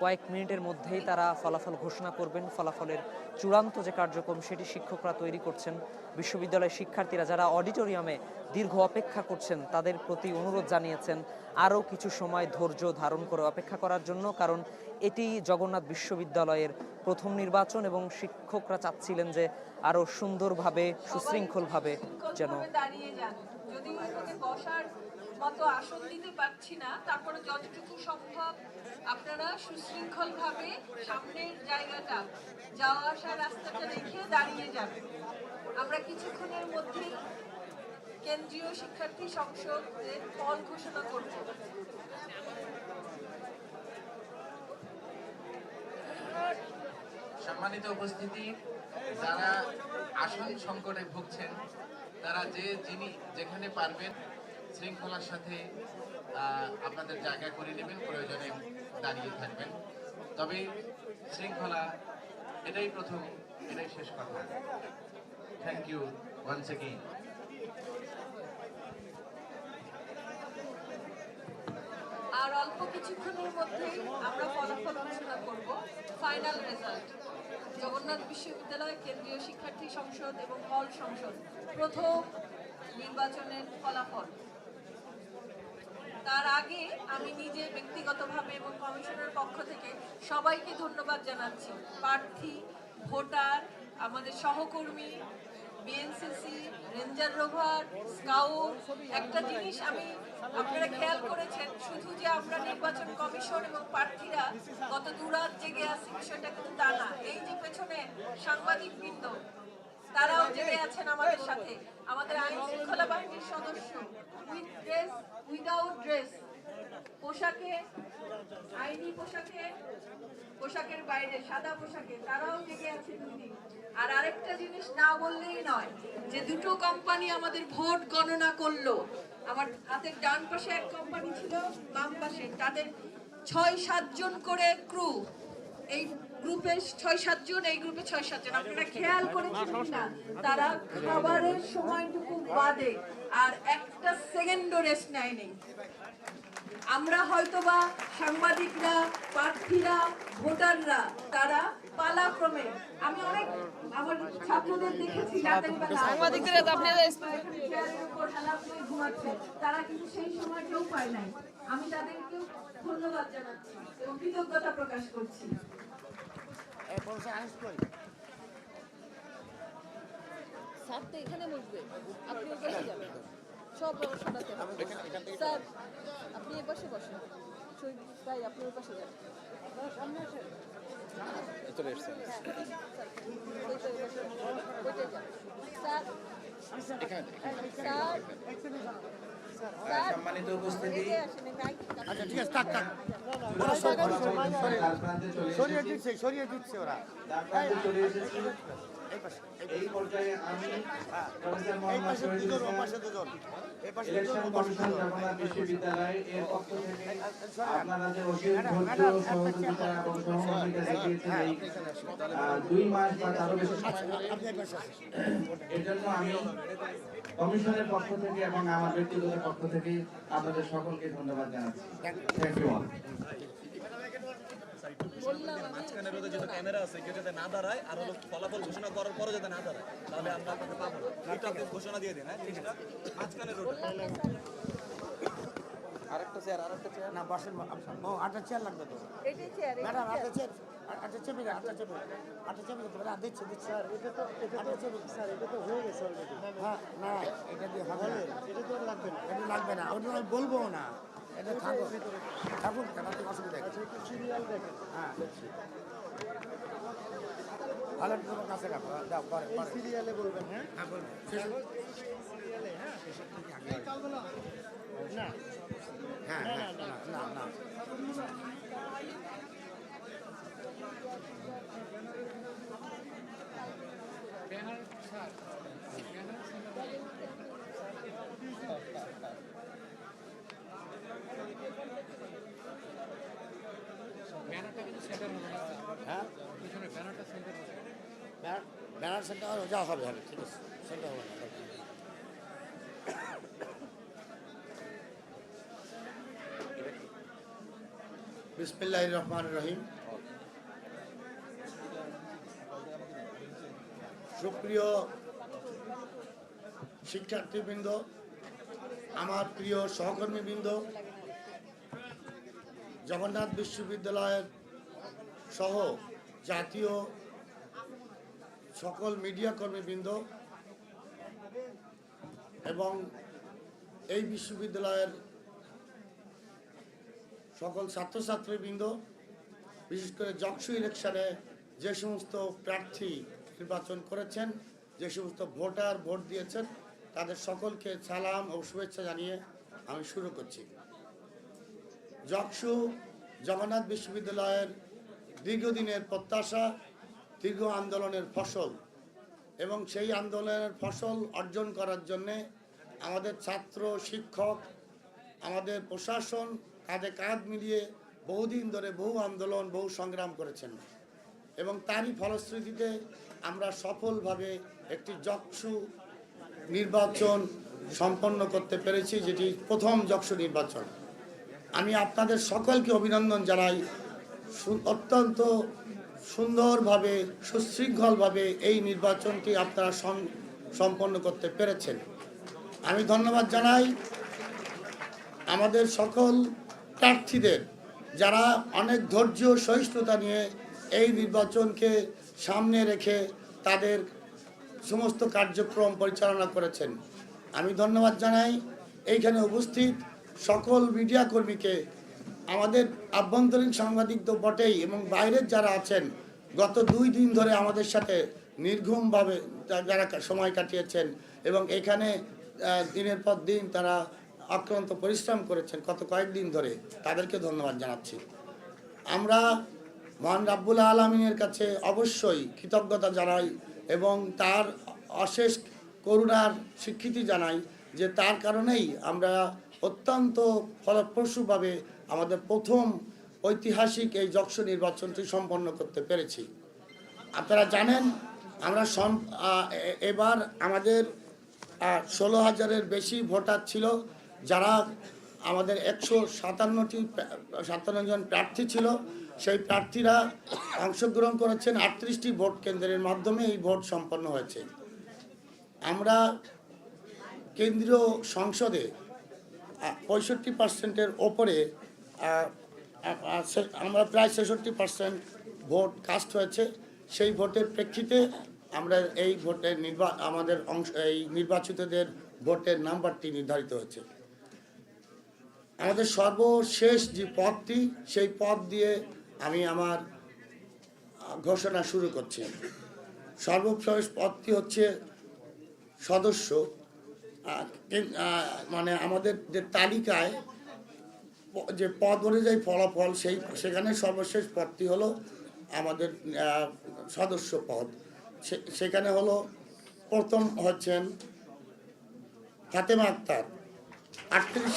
কয়েক মিনিটের মধ্যেই তারা ফলাফল ঘোষণা করবেন। ফলাফলের চূড়ান্ত যে কার্যক্রম সেটি শিক্ষকরা তৈরি করছেন। বিশ্ববিদ্যালয়ের শিক্ষার্থীরা যারা অডিটোরিয়ামে দীর্ঘ অপেক্ষা করছেন তাদের প্রতি অনুরোধ জানিয়েছেন আরও কিছু সময় ধৈর্য ধারণ করে অপেক্ষা করার জন্য, কারণ এটি জগন্নাথ বিশ্ববিদ্যালয়ের প্রথম নির্বাচন এবং শিক্ষকরা চাচ্ছিলেন যে আরও সুন্দরভাবে সুশৃঙ্খলভাবে যেন দাঁড়িয়ে যান। যদি বসার মতো আসন দিতে পারছি না, তারপরে যতটুকু সম্ভব আপনারা সুশৃঙ্খলভাবে সামনের জায়গাটা যাওয়া আসার রাস্তাটা রেখে দাঁড়িয়ে যাবেন। আমরা কিছুক্ষণের মধ্যে কেন্দ্রীয় শিক্ষার্থী সংসদের ফল ঘোষণা করব। সম্মানিত উপস্থিতি, যারা আসন সংকটে ভুগছেন তারা যেখানে পারবেন শৃঙ্খলার সাথে আপনাদের জায়গা করে নেবেন, প্রয়োজনে দাঁড়িয়ে থাকবেন। তবে শৃঙ্খলা এটাই প্রথম, এটাই শেষ কথা। Thank you once again. আর অল্প কিছুক্ষণের মধ্যেই আমরা ফলাফল ঘোষণা করব। ফাইনাল রেজাল্ট জগন্নাথ বিশ্ববিদ্যালয় কেন্দ্রীয় শিক্ষার্থী সংসদ এবং হল সংসদ প্রথম নির্বাচনের ফলাফল। তার আগে আমি নিজে ব্যক্তিগতভাবে এবং কমিশনের পক্ষ থেকে সবাইকে ধন্যবাদ জানাচ্ছি। প্রার্থী, ভোটার, আমাদের সহকর্মী, বিএনসিসি, রেঞ্জার রোভার, স্কাউট। একটা জিনিস আপনারা খেয়াল করেছেন, শুধু যে আমরা নির্বাচন কমিশন এবং প্রার্থীরা কত দূরাত জেগে আছি বিষয়টা কিন্তু তা না। এই যে পেছনে সাংবাদিকবৃন্দ তারাও জেগে আছেন আমাদের সাথে। আমাদের আইন শৃঙ্খলা বাহিনীর সদস্য উইথ ড্রেস, উইদাউট ড্রেস, পোশাকে, আইনি পোশাকে, পোশাকের বাইরে সাদা পোশাকে তারাও জেগে আছেন দিদি। আর আরেকটা জিনিস না বললেই নয়, যে দুটো কোম্পানি আমাদের ভোট গণনা করলো। আমার হাতের ডান পাশে এক কোম্পানি ছিল, বাম পাশে, তাদের ৬-৭ জন করে ক্রু। এই গ্রুপে ৬-৭ জন, এই গ্রুপে ৬-৭ জন। আপনারা খেয়াল করেছেন কিনা, তারা খাবারের সময়টুকু বাদে আর একটা সেকেন্ডও রেস্ট নেয়নি। আমরা হয়তোবা সাংবাদিকরা, প্রার্থীরা, ভোটাররা তারা পালাক্রমে, আমি অনেক আমার ছাত্রদের দেখেছি ঘুমাচ্ছে, তারা কিন্তু সেই সময়টাও পায় নাই। আমি তাদেরকেও ধন্যবাদ জানাচ্ছি এবং কৃতজ্ঞতা প্রকাশ করছি। স্যার তো এখানে বসবে, আপনি ওই পাশে যাবেন, সব ব্যবস্থাটাতে স্যার আপনি এ পাশে বসেন, তাই আপনি ওই পাশে যাবেন। চলে এসছেন স্যার সম্মানিত উপস্থিতি আচ্ছা ঠিক আছে, থাক থাক। তার প্রান্তে সরিয়ে দিচ্ছে ওরা। চলে এসেছি। এই পর্যায়ে আমি প্রফেসর এই মোহাম্মদ পাশে শহীদুল দুজন, ও ইসলাম, পাশে দুজন, এই পাশে ইলেকশন দুজন, ও পাশে কমিশন দুজন। জগন্নাথ বিশ্ববিদ্যালয় এর পক্ষ থেকে আপনারা যে অসীম ধৈর্য, সহযোগিতা এবং সহমর্মিতা দেখিয়েছেন এই 2 মাস বা তারও বেশি সময় আপনি এই পাশে আসেন। এর জন্য আমি কমিশনের পক্ষ থেকে এবং আমার ব্যক্তিগত পক্ষ থেকে আপনাদের সকলকে ধন্যবাদ জানাচ্ছি। Thank you all. বললাম আমি মাঝখানে রোদে যেটা ক্যামেরা আছে কেউ যাতে না দাঁড়ায় আর হলো ফলাফল ঘোষণা করার পরে যাতে না দাঁড়ায়, তাহলে আমরা আপনাকে পাবো না। এটা আপনি ঘোষণা দিয়ে দিন, হ্যাঁ জিনিসটা মাঝখানে রোদ। না বসেন, ও 8টা চেয়ার লাগবে তো এটাই চেয়ার ম্যাডাম, 8টা চেয়ার, 8টা চেপে দেন, 8টা চেপে, 8টা চেপে দিতে পারে। দিচ্ছে স্যার, এটা তো স্যার, এটা তো হয়ে গেছে অলরেডি। হ্যাঁ না, এটা দিয়ে হবে না, এটা তো লাগবে না, এটা লাগবে না, ওটা আমি বলবো না, এটা থাকুক থাকুক, তাতে অসুবিধা নেই। আচ্ছা একটু সিরিয়াল দেখেন। হ্যাঁ ভালো তোমার কাছে রাখো, দাও পরে সিরিয়ালে বলবেন। হ্যাঁ হ্যাঁ বলবেন সিরিয়ালে। হ্যাঁ না হ্যাঁ হ্যাঁ না না হ্যাঁ ব্যানার সেন্টার যা হবে হবে, ঠিক আছে, সেন্টার হবে না। বিসমিল্লাহির রহমানির রহিম। সুপ্রিয় শিক্ষার্থীবৃন্দ, আমার প্রিয় সহকর্মীবৃন্দ, জগন্নাথ বিশ্ববিদ্যালয়ের সহ জাতীয় সকল মিডিয়া কর্মীবৃন্দ এবং এই বিশ্ববিদ্যালয়ের সকল ছাত্রছাত্রীবৃন্দ, বিশেষ করে জকসু ইলেকশনে যে সমস্ত প্রার্থী নির্বাচন করেছেন, যে সমস্ত ভোটার ভোট দিয়েছেন, তাদের সকলকে সালাম ও শুভেচ্ছা জানিয়ে আমি শুরু করছি। জকসু জগন্নাথ বিশ্ববিদ্যালয়ের দীর্ঘদিনের প্রত্যাশা, দীর্ঘ আন্দোলনের ফসল, এবং সেই আন্দোলনের ফসল অর্জন করার জন্যে আমাদের ছাত্র, শিক্ষক, আমাদের প্রশাসন কাঁধে কাঁধ মিলিয়ে বহুদিন ধরে বহু আন্দোলন, বহু সংগ্রাম করেছেন, এবং তারই ফলশ্রুতিতে আমরা সফলভাবে একটি জকসু নির্বাচন সম্পন্ন করতে পেরেছি, যেটি প্রথম জকসু নির্বাচন। আমি আপনাদের সকলকে অভিনন্দন জানাই। অত্যন্ত সুন্দরভাবে, সুশৃঙ্খলভাবে এই নির্বাচনটি আপনারা সম্পন্ন করতে পেরেছেন। আমি ধন্যবাদ জানাই আমাদের সকল প্রার্থীদের, যারা অনেক ধৈর্য সহিষ্ণুতা নিয়ে এই নির্বাচনকে সামনে রেখে তাদের সমস্ত কার্যক্রম পরিচালনা করেছেন। আমি ধন্যবাদ জানাই এইখানে উপস্থিত সকল মিডিয়া কর্মীকে, আমাদের আভ্যন্তরীণ সাংবাদিক তো বটেই, এবং বাইরের যারা আছেন গত 2 দিন ধরে আমাদের সাথে নির্ঘুমভাবে যারা সময় কাটিয়েছেন এবং এখানে দিনের পর দিন তারা অক্লান্ত পরিশ্রম করেছেন গত কয়েকদিন ধরে, তাদেরকে ধন্যবাদ জানাচ্ছি। আমরা মহান রাব্বুল আলামিনের কাছে অবশ্যই কৃতজ্ঞতা জানাই এবং তার অশেষ করুণার স্বীকৃতি জানাই যে তার কারণেই আমরা অত্যন্ত ফলপ্রসূভাবে আমাদের প্রথম ঐতিহাসিক এই জকসু নির্বাচনটি সম্পন্ন করতে পেরেছি। আপনারা জানেন আমরা এবার আমাদের 16,000-এর বেশি ভোটার ছিল, যারা আমাদের 157 জন প্রার্থী ছিল। সেই প্রার্থীরা অংশগ্রহণ করেছেন 38টি ভোট কেন্দ্রের মাধ্যমে এই ভোট সম্পন্ন হয়েছে। আমরা কেন্দ্রীয় সংসদে 65%-এর ওপরে, আমরা প্রায় 66% ভোট কাস্ট হয়েছে। সেই ভোটের প্রেক্ষিতে আমরা এই ভোটের আমাদের এই নির্বাচিতদের ভোটের নাম্বারটি নির্ধারিত হয়েছে। আমাদের সর্বশেষ যে পদটি, সেই পদ দিয়ে আমি আমার ঘোষণা শুরু করছি। সর্বশেষ পদটি হচ্ছে সদস্য মানে আমাদের যে তালিকায় যে পদ অনুযায়ী ফলাফল সেখানে সর্বশেষ পদটি হলো আমাদের সদস্য পদ। সেখানে হলো প্রথম হচ্ছেন ফাতেমা আক্তার 38,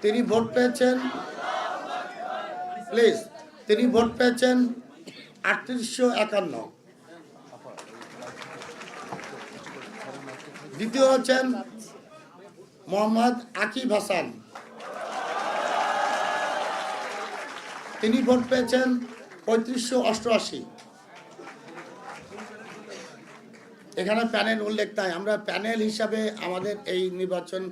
তিনি ভোট পেয়েছেন 3851। দ্বিতীয় হচ্ছেন মোহাম্মদ আকিব হাসান, তিনি ভোট পেয়েছেন 3588। এখানে প্যানেল উল্লেখ নাই, আমরা প্যানেল হিসাবে আমাদের এই নির্বাচন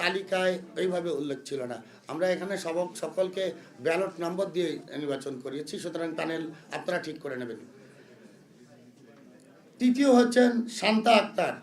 তালিকায় এইভাবে উল্লেখ ছিল না। আমরা এখানে সকলকে ব্যালট নম্বর দিয়ে নির্বাচন করিয়েছি, সুতরাং প্যানেল আপনারা ঠিক করে নেবেন। তৃতীয় হচ্ছেন শান্তা আক্তার,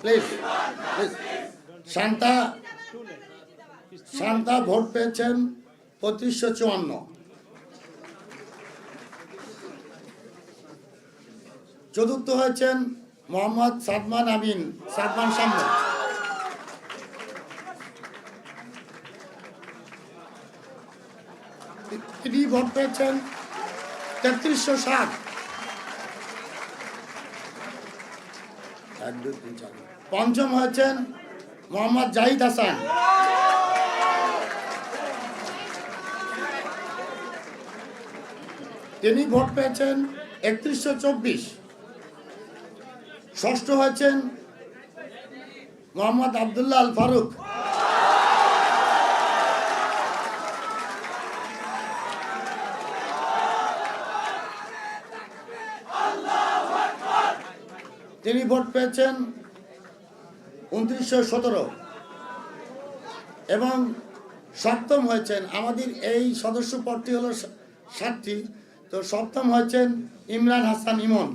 প্লিজ শান্তা ভোট পেয়েছেন 3554। চতুর্থ হয়েছেন মোহাম্মদ সাদমান সামনে, তিনি ভোট পেয়েছেন 3307। পঞ্চম হয়েছেন মোহাম্মদ জাহিদ হাসান, তিনি ভোট পেয়েছেন 3124। ষষ্ঠ হয়েছেন মোহাম্মদ আবদুল্লাহ আল ফারুক, তিনি ভোট পেয়েছেন 2917। এবং সপ্তম হয়েছেন, আমাদের এই সদস্য পদটি হলো 7টি, তো সপ্তম হয়েছেন ইমরান হাসান ইমন,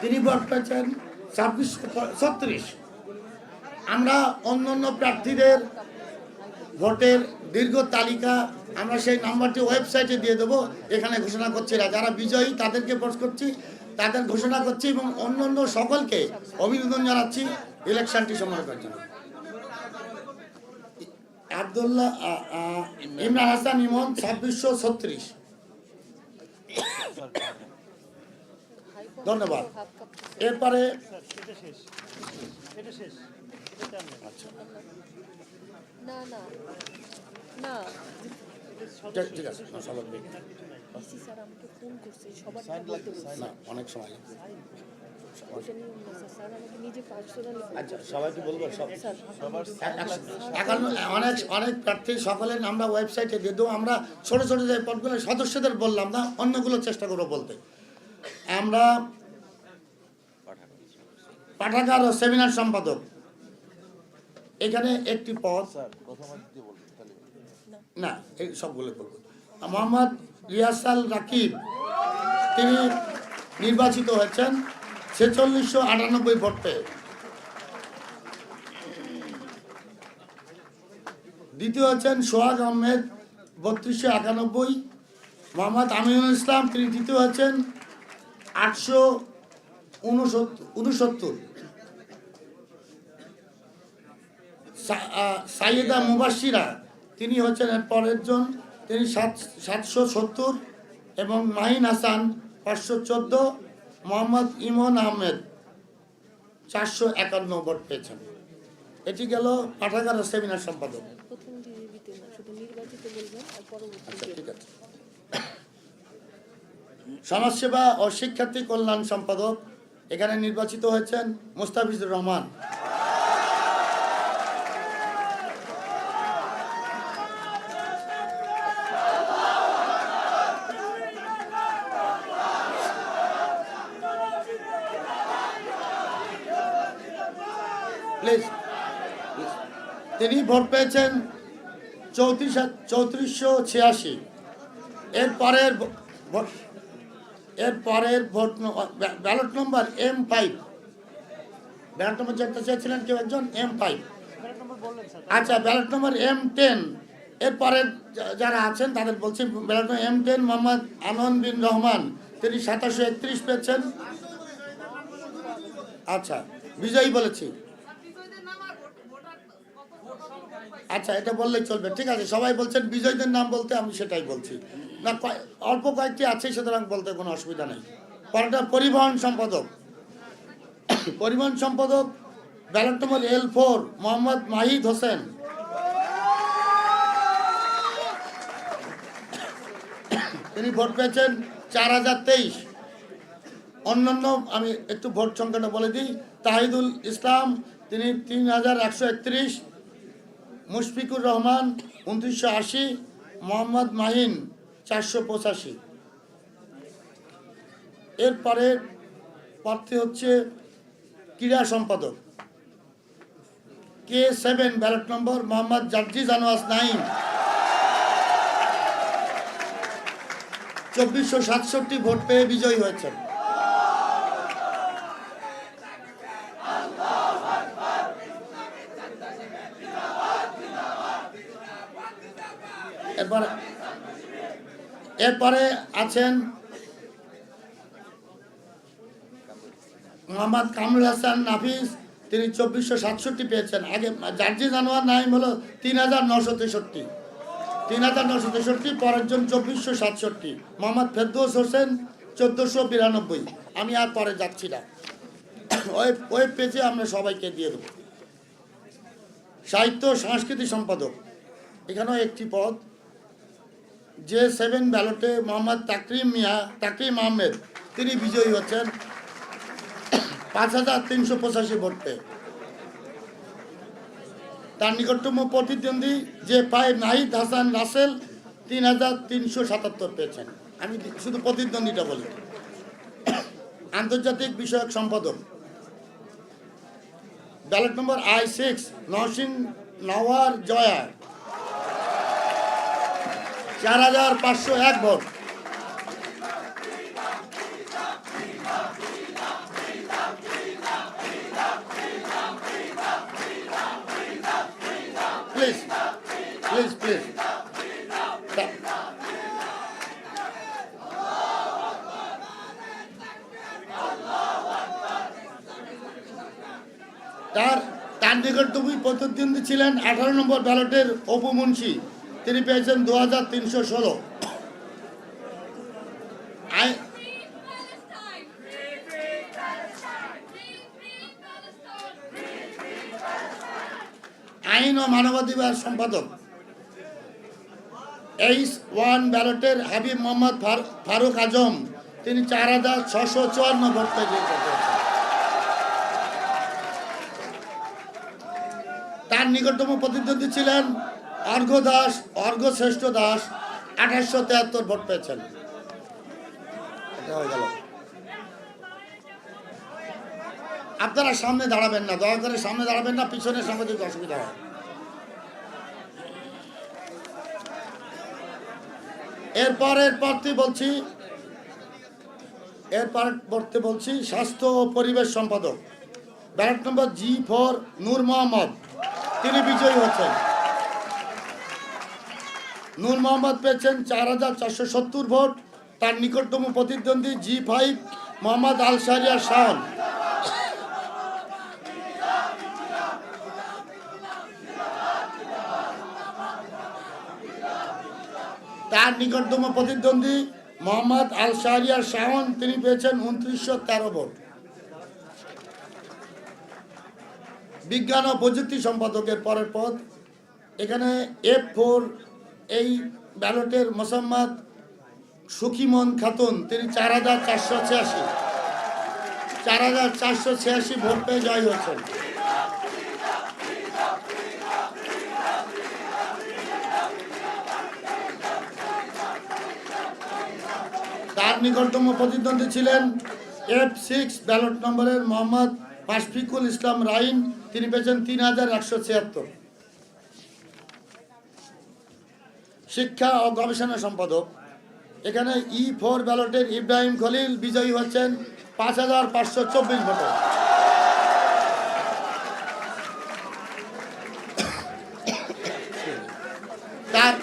তিনি ভোট পেয়েছেন 2636। আমরা অন্যান্য প্রার্থীদের ভোটের দীর্ঘ তালিকা আমরা সেই নাম্বারটি ওয়েবসাইটে দিয়ে দেবো, এখানে ঘোষণা করছি না। যারা বিজয়ী তাদেরকে পোস্ট করছি, তাদের ঘোষণা করছি এবং অন্যান্য সকলকে অভিনন্দন জানাচ্ছি ইলেকশনটি সম্পন্ন করার জন্য। ইমরান হাসান ইমন 2636। ধন্যবাদ। এরপরে ঠিক আছে, অনেক সময় আচ্ছা সবাইকে বলবো, এখন অনেক প্রার্থী সকলের আমরা ওয়েবসাইটে দিয়ে দেবো। আমরা ছোট ছোট যে পদগুলো সদস্যদের বললাম না, অন্যগুলো চেষ্টা করবো বলতে। আমরা পাঠাগার ও সেমিনার সম্পাদক, এখানে একটি পদ না, এই সবগুলো বলবো। মোহাম্মদ রিয়াসাল রাকিব, তিনি নির্বাচিত হয়েছেন 4698 ভোট পেয়ে। দ্বিতীয় হচ্ছেন সোহাগ আহমেদ 3291। মোহাম্মদ আমিনুল ইসলাম, তিনি তৃতীয় হচ্ছেন 869। সাইয়েদা মুবাশিরা, তিনি হচ্ছেন এর পরের জন, তিনি 770। এবং মাহিন হাসান 514। মোহাম্মদ ইমন আহমেদ 451 ভোট পেয়েছেন। এটি গেল পাঠাগার ও সেমিনার সম্পাদক। আচ্ছা ঠিক আছে। সমাজসেবা ও শিক্ষার্থী কল্যাণ সম্পাদক, এখানে নির্বাচিত হয়েছেন মোস্তাফিজুর রহমান। প্লিজ, তিনি ভোট পেয়েছেন 3486। এরপরের ভোট ব্যালট নম্বর M5, ব্যালট নম্বর যেটা চেয়েছিলেন কেউ একজন M5। আচ্ছা, ব্যালট নম্বর M10। এরপরে যারা আছেন তাদের বলছি, ব্যালট নম্বর M10 মোহাম্মদ আনন্দ বিন রহমান, তিনি 2731 পেয়েছেন। আচ্ছা, বিজয়ী বলেছি। আচ্ছা, এটা বললেই চলবে, ঠিক আছে। সবাই বলছেন বিজয়ীদের নাম বলতে, আমি সেটাই বলছি না, অল্প কয়েকটি আছে, সুতরাং বলতে কোনো অসুবিধা নেই। পরেরটা পরিবহন সম্পাদক। পরিবহন সম্পাদক ব্যালট নম্বর L4 মোহাম্মদ মাহিদ হোসেন, তিনি ভোট পেয়েছেন 4023। অন্যান্য আমি একটু ভোট সংখ্যাটা বলে দিই। তাহিদুল ইসলাম, তিনি 3131। মুশফিকুর রহমান 2980। মোহাম্মদ মাহিন 485। এরপরে প্রার্থী হচ্ছে ক্রীড়া সম্পাদক K7 ব্যালট নম্বর মোহাম্মদ জার্জিস আনোয়ার নাইম, 2467 ভোট পেয়ে বিজয়ী হয়েছেন। এরপরে আছেন মোহাম্মদ কামরুল হাসান নাফিস, তিনি 2467 পেয়েছেন। আগে জার্জিস আনোয়ার নাইম হলো 3963, 3963। পরের জন 2467। মোহাম্মদ ফেরদৌস হোসেন 1492। আমি আর পরে যাচ্ছি না, ওয়েব পেজে আমরা সবাইকে দিয়ে দেবো। সাহিত্য সংস্কৃতি সম্পাদক, এখানেও একটি পদ। J7 ব্যালটে মোহাম্মদ তাকরিম আহমেদ, তিনি বিজয়ী হচ্ছেন 5385 ভোট পেয়ে। তার নিকটতম প্রতিদ্বন্দ্বী J5 নাহিদ হাসান রাসেল, 3377 পেয়েছেন। আমি শুধু প্রতিদ্বন্দ্বীটা বলি। আন্তর্জাতিক বিষয়ক সম্পাদক ballot number I6 Nowshin Nowar Jaya, 4501 ভোট। প্লিজ প্লিজ প্লিজ, তার নিকটতম প্রতিদ্বন্দ্বী ছিলেন 18 নম্বর ব্যালটের অপু মুন্সি, তিনি পেয়েছেন 2316। আইন ও মানবাধিকার সম্পাদক H1 ব্যালটের হাবিব মোহাম্মদ ফারুক আজম, তিনি 4654 ভোট পেয়েছেন। তার নিকটতম প্রতিদ্বন্দ্বী ছিলেন অর্ঘ্যশ্রেষ্ঠ দাস, 2873 ভোট পেয়েছেন। আপনারা সামনে দাঁড়াবেন না, দয়া করে সামনে দাঁড়াবেন না, পিছনের সামনে দিতে অসুবিধা হয়। এরপরের প্রার্থী বলছি স্বাস্থ্য ও পরিবেশ সম্পাদক ব্যালট নম্বর G4 নূর মোহাম্মদ, তিনি বিজয়ী হচ্ছেন। নূর মোহাম্মদ পেয়েছেন 4470 ভোট। তার নিকটতম প্রতিদ্বন্দ্বী G5 মোহাম্মদ আল শাহরিয়ার শাওন, তার নিকটতম প্রতিদ্বন্দ্বী মোহাম্মদ আল শাহরিয়ার শাওন, তিনি পেয়েছেন 2913 ভোট। বিজ্ঞান ও প্রযুক্তি সম্পাদকের পরের পদ, এখানে F4 এই ব্যালটের মোসাম্মদ সুখিমন খাতুন, তিনি 4486 ভোট পেয়ে জয় হচ্ছেন। তার নিকটতম প্রতিদ্বন্দ্বী ছিলেন F6 ব্যালট নম্বরের মোহাম্মদ মাশফিকুল ইসলাম রাইন, তিনি পেয়েছেন 3176। শিক্ষা ও গবেষণা সম্পাদক, এখানে E4 ব্যালটের ইব্রাহিম খলিল বিজয়ী হচ্ছেন 5,524 ভোটে। তার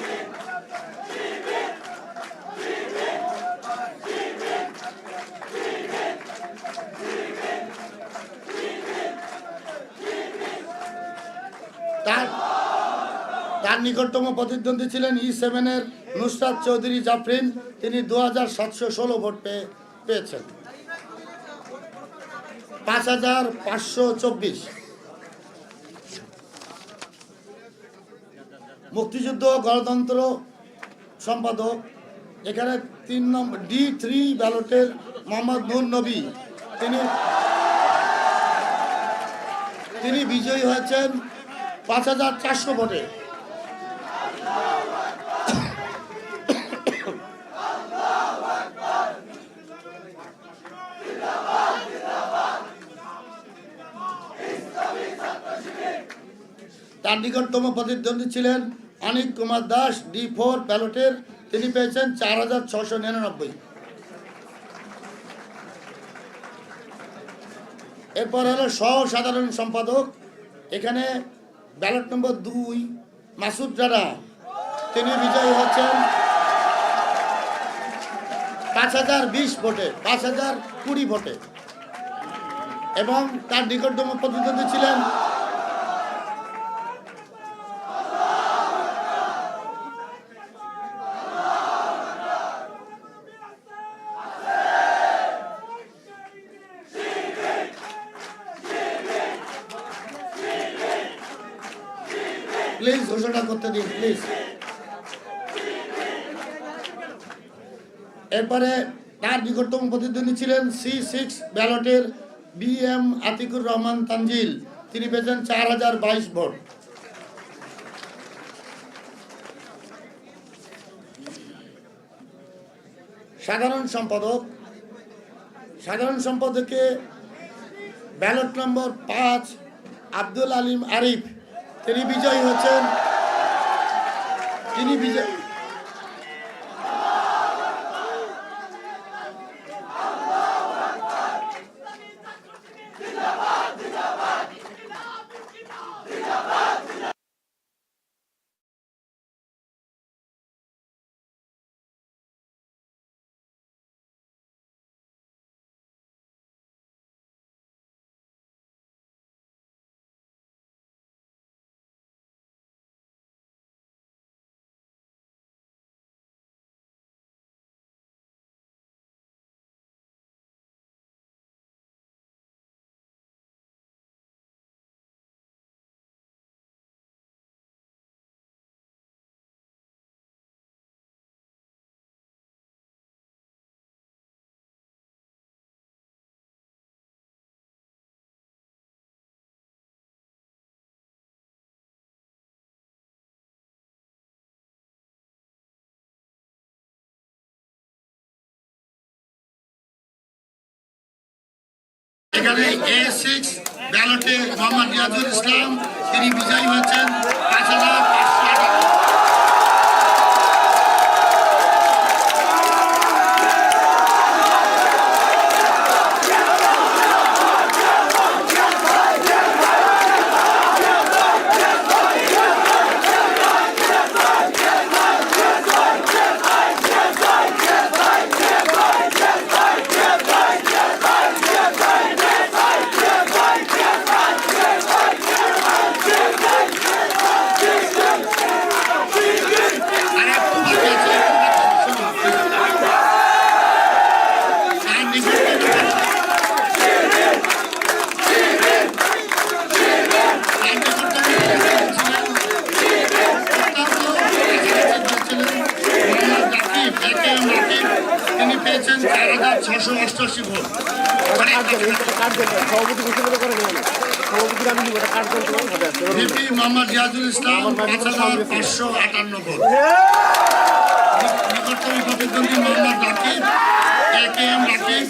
তার নিকটতম প্রতিদ্বন্দ্বী ছিলেন E7-এর নুসরাত চৌধুরী জাফরিন, তিনি 2,716 ভোট পেয়েছেন। 5,524। মুক্তিযুদ্ধ গণতন্ত্র সম্পাদক, এখানে 3 নম্বর D3 ব্যালটের মোহাম্মদ নূর নবী, তিনি বিজয়ী হয়েছেন 5,400 ভোটে। তার নিকটতম প্রতিদ্বন্দ্বী ছিলেন অনিক কুমার দাস D4 ব্যালটের, তিনি পেয়েছেন 4,699। এরপর হলো সহ সাধারণ সম্পাদক, এখানে ব্যালট নম্বর 2 মাসুদ রানা, তিনি বিজয়ী হচ্ছেন 5,020 ভোটে, 5,020 ভোটে। এবং তার নিকটতম প্রতিদ্বন্দ্বী ছিলেন প্লিজ ঘোষণা করতে দিন প্লিজ। এরপরে তার নিকটতম প্রতিদ্বন্দ্বী ছিলেন C6 ব্যালটের BM আতিকুর রহমান তানজিল, তিনি পেয়েছেন 4,022 ভোট। সাধারণ সম্পাদকে ব্যালট নম্বর 5 আব্দুল আলিম আরিফ, তিনি বিজয়ী হচ্ছেন, এখানে A6 ব্যালটে মোহাম্মদ রিয়াজুল ইসলাম, তিনি বিজয়ী হয়েছেন 5,500। তিনি পেয়েছেন 4,688 ভোট। ভিপি মোহাম্মদ রিয়াজুল ইসলাম 5,558 ভোট। নিকটতম প্রতিদ্বন্দ্বী মোহাম্মদ রাকিব AKM রাকিব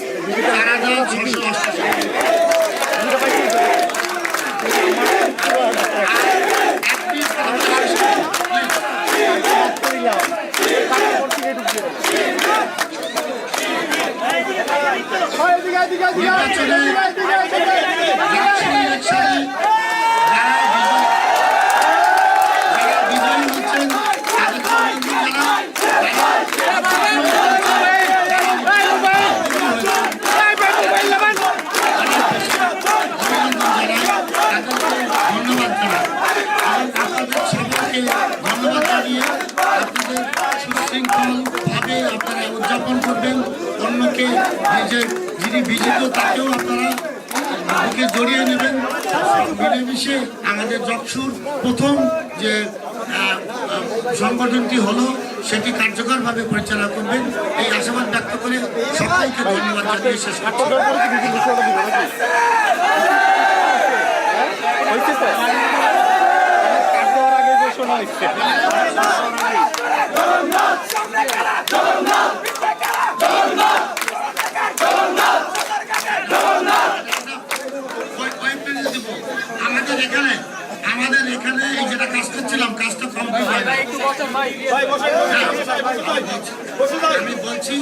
4,688। যিনি বিজেত তাকেও আপনারা বুকে জড়িয়ে নেবেন। মিলেমিশে আমাদের যকসুর প্রথম যে সংগঠনটি হলো সেটি কার্যকরভাবে পরিচালনা করবেন, এই আশাবাদ ব্যক্ত করে সকলকে ধন্যবাদ জানিয়ে শেষ আমাদের এখানে এই যেটা কাজ করছিলাম কাজটা কমপ্লিট হয় না। আমি বলছি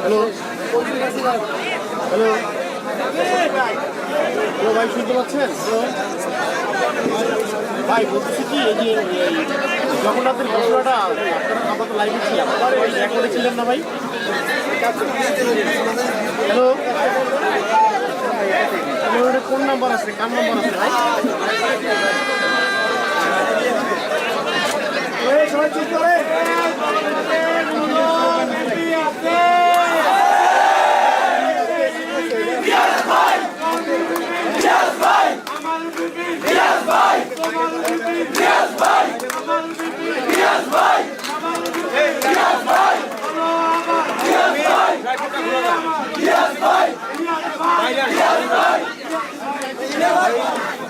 হ্যালো হ্যালো হ্যালো ভাই, শুনতে পাচ্ছেন? ভাই বলতেছি কি, এই যে জগন্নাথের ঘোষণাটা আমরা তো লাইভে ছিলাম, রেকর্ডে ছিলেন না ভাই? হ্যালো হ্যালো, কোন নাম্বার আছে, কার নাম্বার আছে ভাই? সবাই ঠিক করে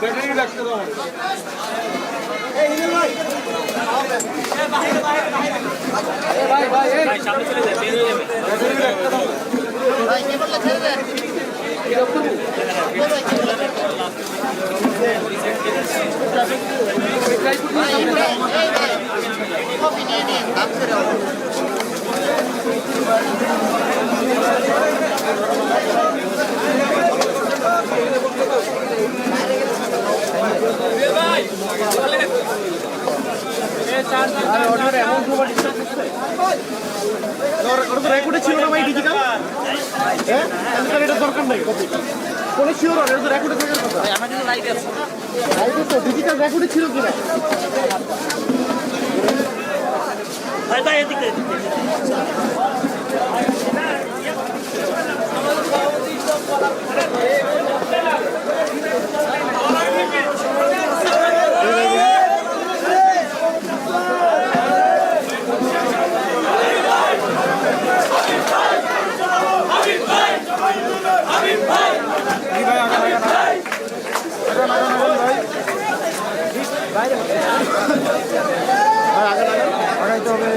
ব্যাটারি রাখতে দাও। রেকর্ডে ছিল না ভাই ডিজিটাল? হ্যাঁ, এটা দরকার নাই কপি কোন শিওর এটা তো রেকর্ডে থাকার কথা। আমার জন্য লাইভ আছে, লাইভ তো ডিজিটাল রেকর্ডে ছিল কিনা ভাই? ভাই এদিকে আগাইতে হবে।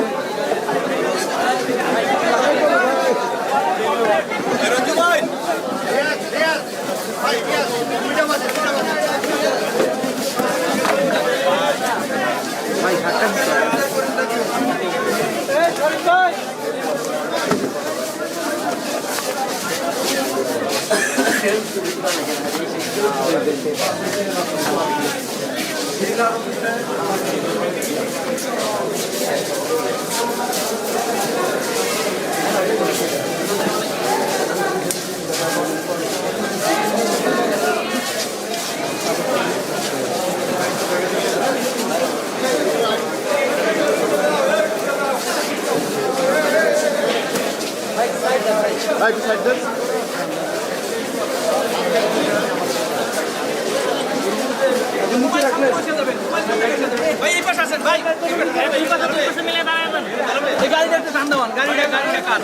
Right beside this. ভাই এই পাশে আছেন ভাই, এই পাশে মিলে দাঁড়াবেন, এই গাড়ি দেখতে টান দেওয়ান গাড়িটা কার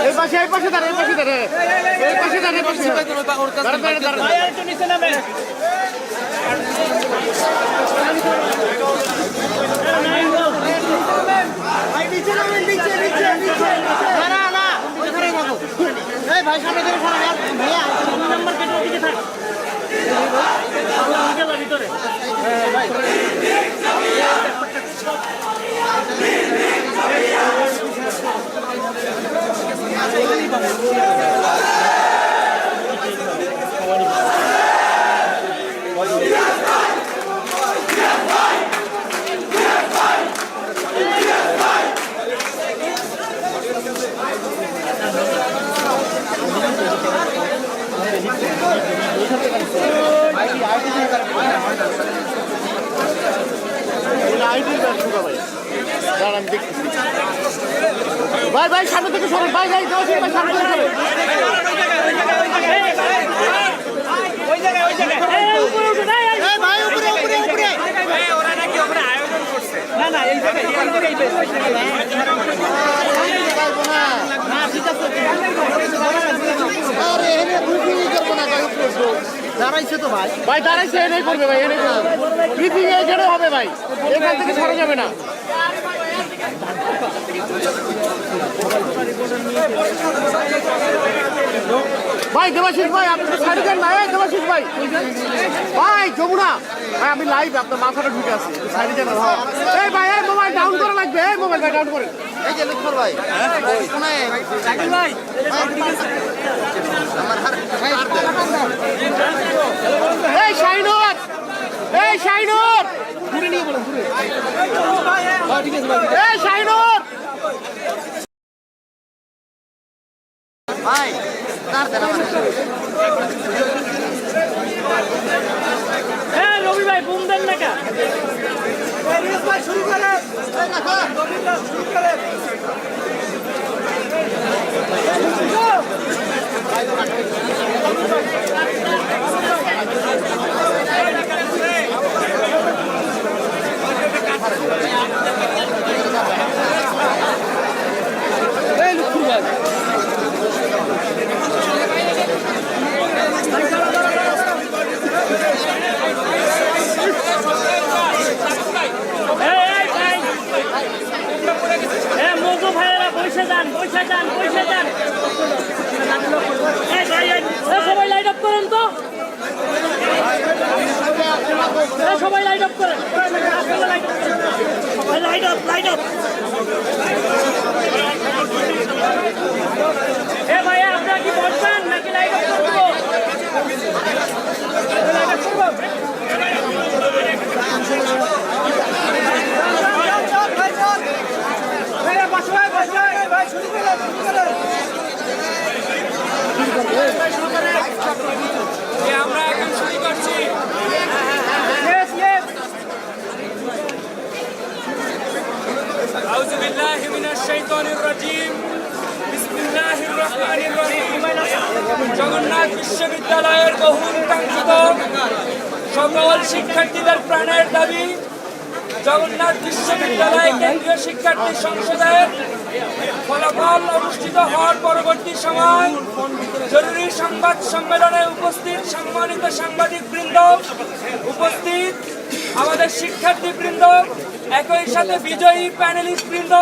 এই পাশে দাঁড়ান ভাই সামনে থেকে ভাইয়া নাম্বার কেটে ওদিকে থাক ভিতরে ভাই ভাই সামনে থেকে সরেন ভাই ভাই সামনে থেকে সরেন দাঁড়াইছে তো ভাই ভাই দাঁড়াইছে এনেই করবে ভাই এনেই করবে ব্রিফিং এখানে হবে ভাই এখান থেকে সরে যাবে না ভাই দেবাশিস ভাই আপনি তো সাইডে যান না দেবাশিস ভাই ভাই যমুনা ভাই আমি লাইভ আপনার মাথাটা ঢুকে আছে সাইডে যান এই ভাই এই মোবাইল ডাউন করা লাগবে এই মোবাইল ভাই ডাউন করেন এই যে লুৎফর ভাই শোনায় জাকির ভাই এই শাইনুর দূরে নিয়ে বলুন দূরে ঠিক আছে ভাই এই শাইনুর ভাই কার দেন এই রবি ভাই বুম দেন না কা রিয়াজ ভাই শুরু করেন এই না শুরু করেন সবাই লাইট আপ করেন তো সবাই লাইট আপ করেন লাইট আপ এ ভাই আপনারা কি বলছেন নাকি লাইট আপ করবো আমরা এখন শুরু করছি আউযু বিল্লাহি মিনাশ শাইতানির রাজিম বিসমিল্লাহির রহমানির রহিম জগন্নাথ বিশ্ববিদ্যালয়ের বহুল কাঙ্ক্ষিত সকল শিক্ষার্থীদের প্রাণের দাবি জগন্নাথ বিশ্ববিদ্যালয় কেন্দ্রীয় শিক্ষার্থী সংসদের ফলাফল অনুষ্ঠিত হওয়ার পরবর্তী সময় জরুরি সংবাদ সম্মেলনে উপস্থিত সম্মানিত সাংবাদিকবৃন্দ, উপস্থিত আমাদের শিক্ষার্থীবৃন্দ, একই সাথে বিজয়ী প্যানেলিস্ট বৃন্দ,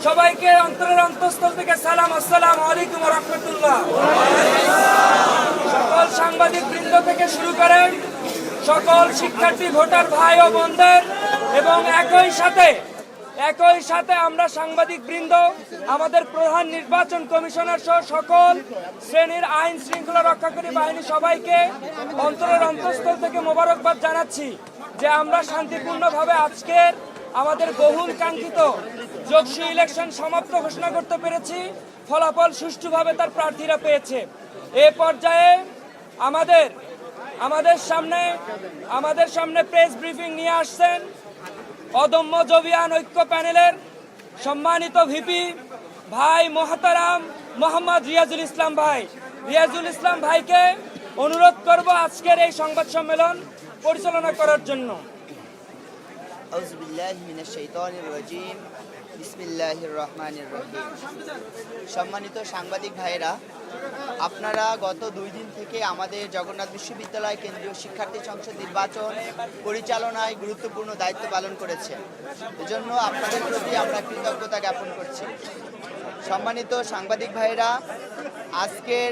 সবাইকে অন্তরের অন্তঃস্থল থেকে সালাম, আসসালামু আলাইকুম ওয়া রাহমাতুল্লাহ। সকল সাংবাদিক বৃন্দ থেকে শুরু করে সকল শিক্ষার্থী ভোটার ভাই ও বোনদের এবং একই সাথে আমরা সাংবাদিক বৃন্দ, আমাদের প্রধান নির্বাচন কমিশনার সহ সকল শ্রেণীর আইন শৃঙ্খলা রক্ষাকারী বাহিনী সবাইকে অন্তরের অন্তঃস্থল থেকে মোবারকবাদ জানাচ্ছি যে আমরা শান্তিপূর্ণভাবে আজকের আমাদের বহুল কাঙ্ক্ষিত যোগসু ইলেকশন সমাপ্ত ঘোষণা করতে পেরেছি। ফলাফল সুষ্ঠুভাবে তার প্রার্থীরা পেয়েছে। এ পর্যায়ে আমাদের সামনে প্রেস ব্রিফিং নিয়ে আসছেন অদম্য জবিয়ান ঐক্য প্যানেলের সম্মানিত ভিপি ভাই মোহতারাম মোহাম্মদ রিয়াজুল ইসলাম ভাই। রিয়াজুল ইসলাম ভাইকে অনুরোধ করব আজকের এই সংবাদ সম্মেলন পরিচালনা করার জন্য। আউযু বিল্লাহি মিনাশ শাইতানির রাজিম। বিসমিল্লাহির রহমানির রহিম। সম্মানিত সাংবাদিক ভাইরা, আপনারা গত 2 দিন থেকে আমাদের জগন্নাথ বিশ্ববিদ্যালয় কেন্দ্রীয় শিক্ষার্থী সংসদ নির্বাচন পরিচালনায় গুরুত্বপূর্ণ দায়িত্ব পালন করেছেন। এজন্য আপনাদের প্রতি আমরা কৃতজ্ঞতা জ্ঞাপন করছি। সম্মানিত সাংবাদিক ভাইরা, আজকের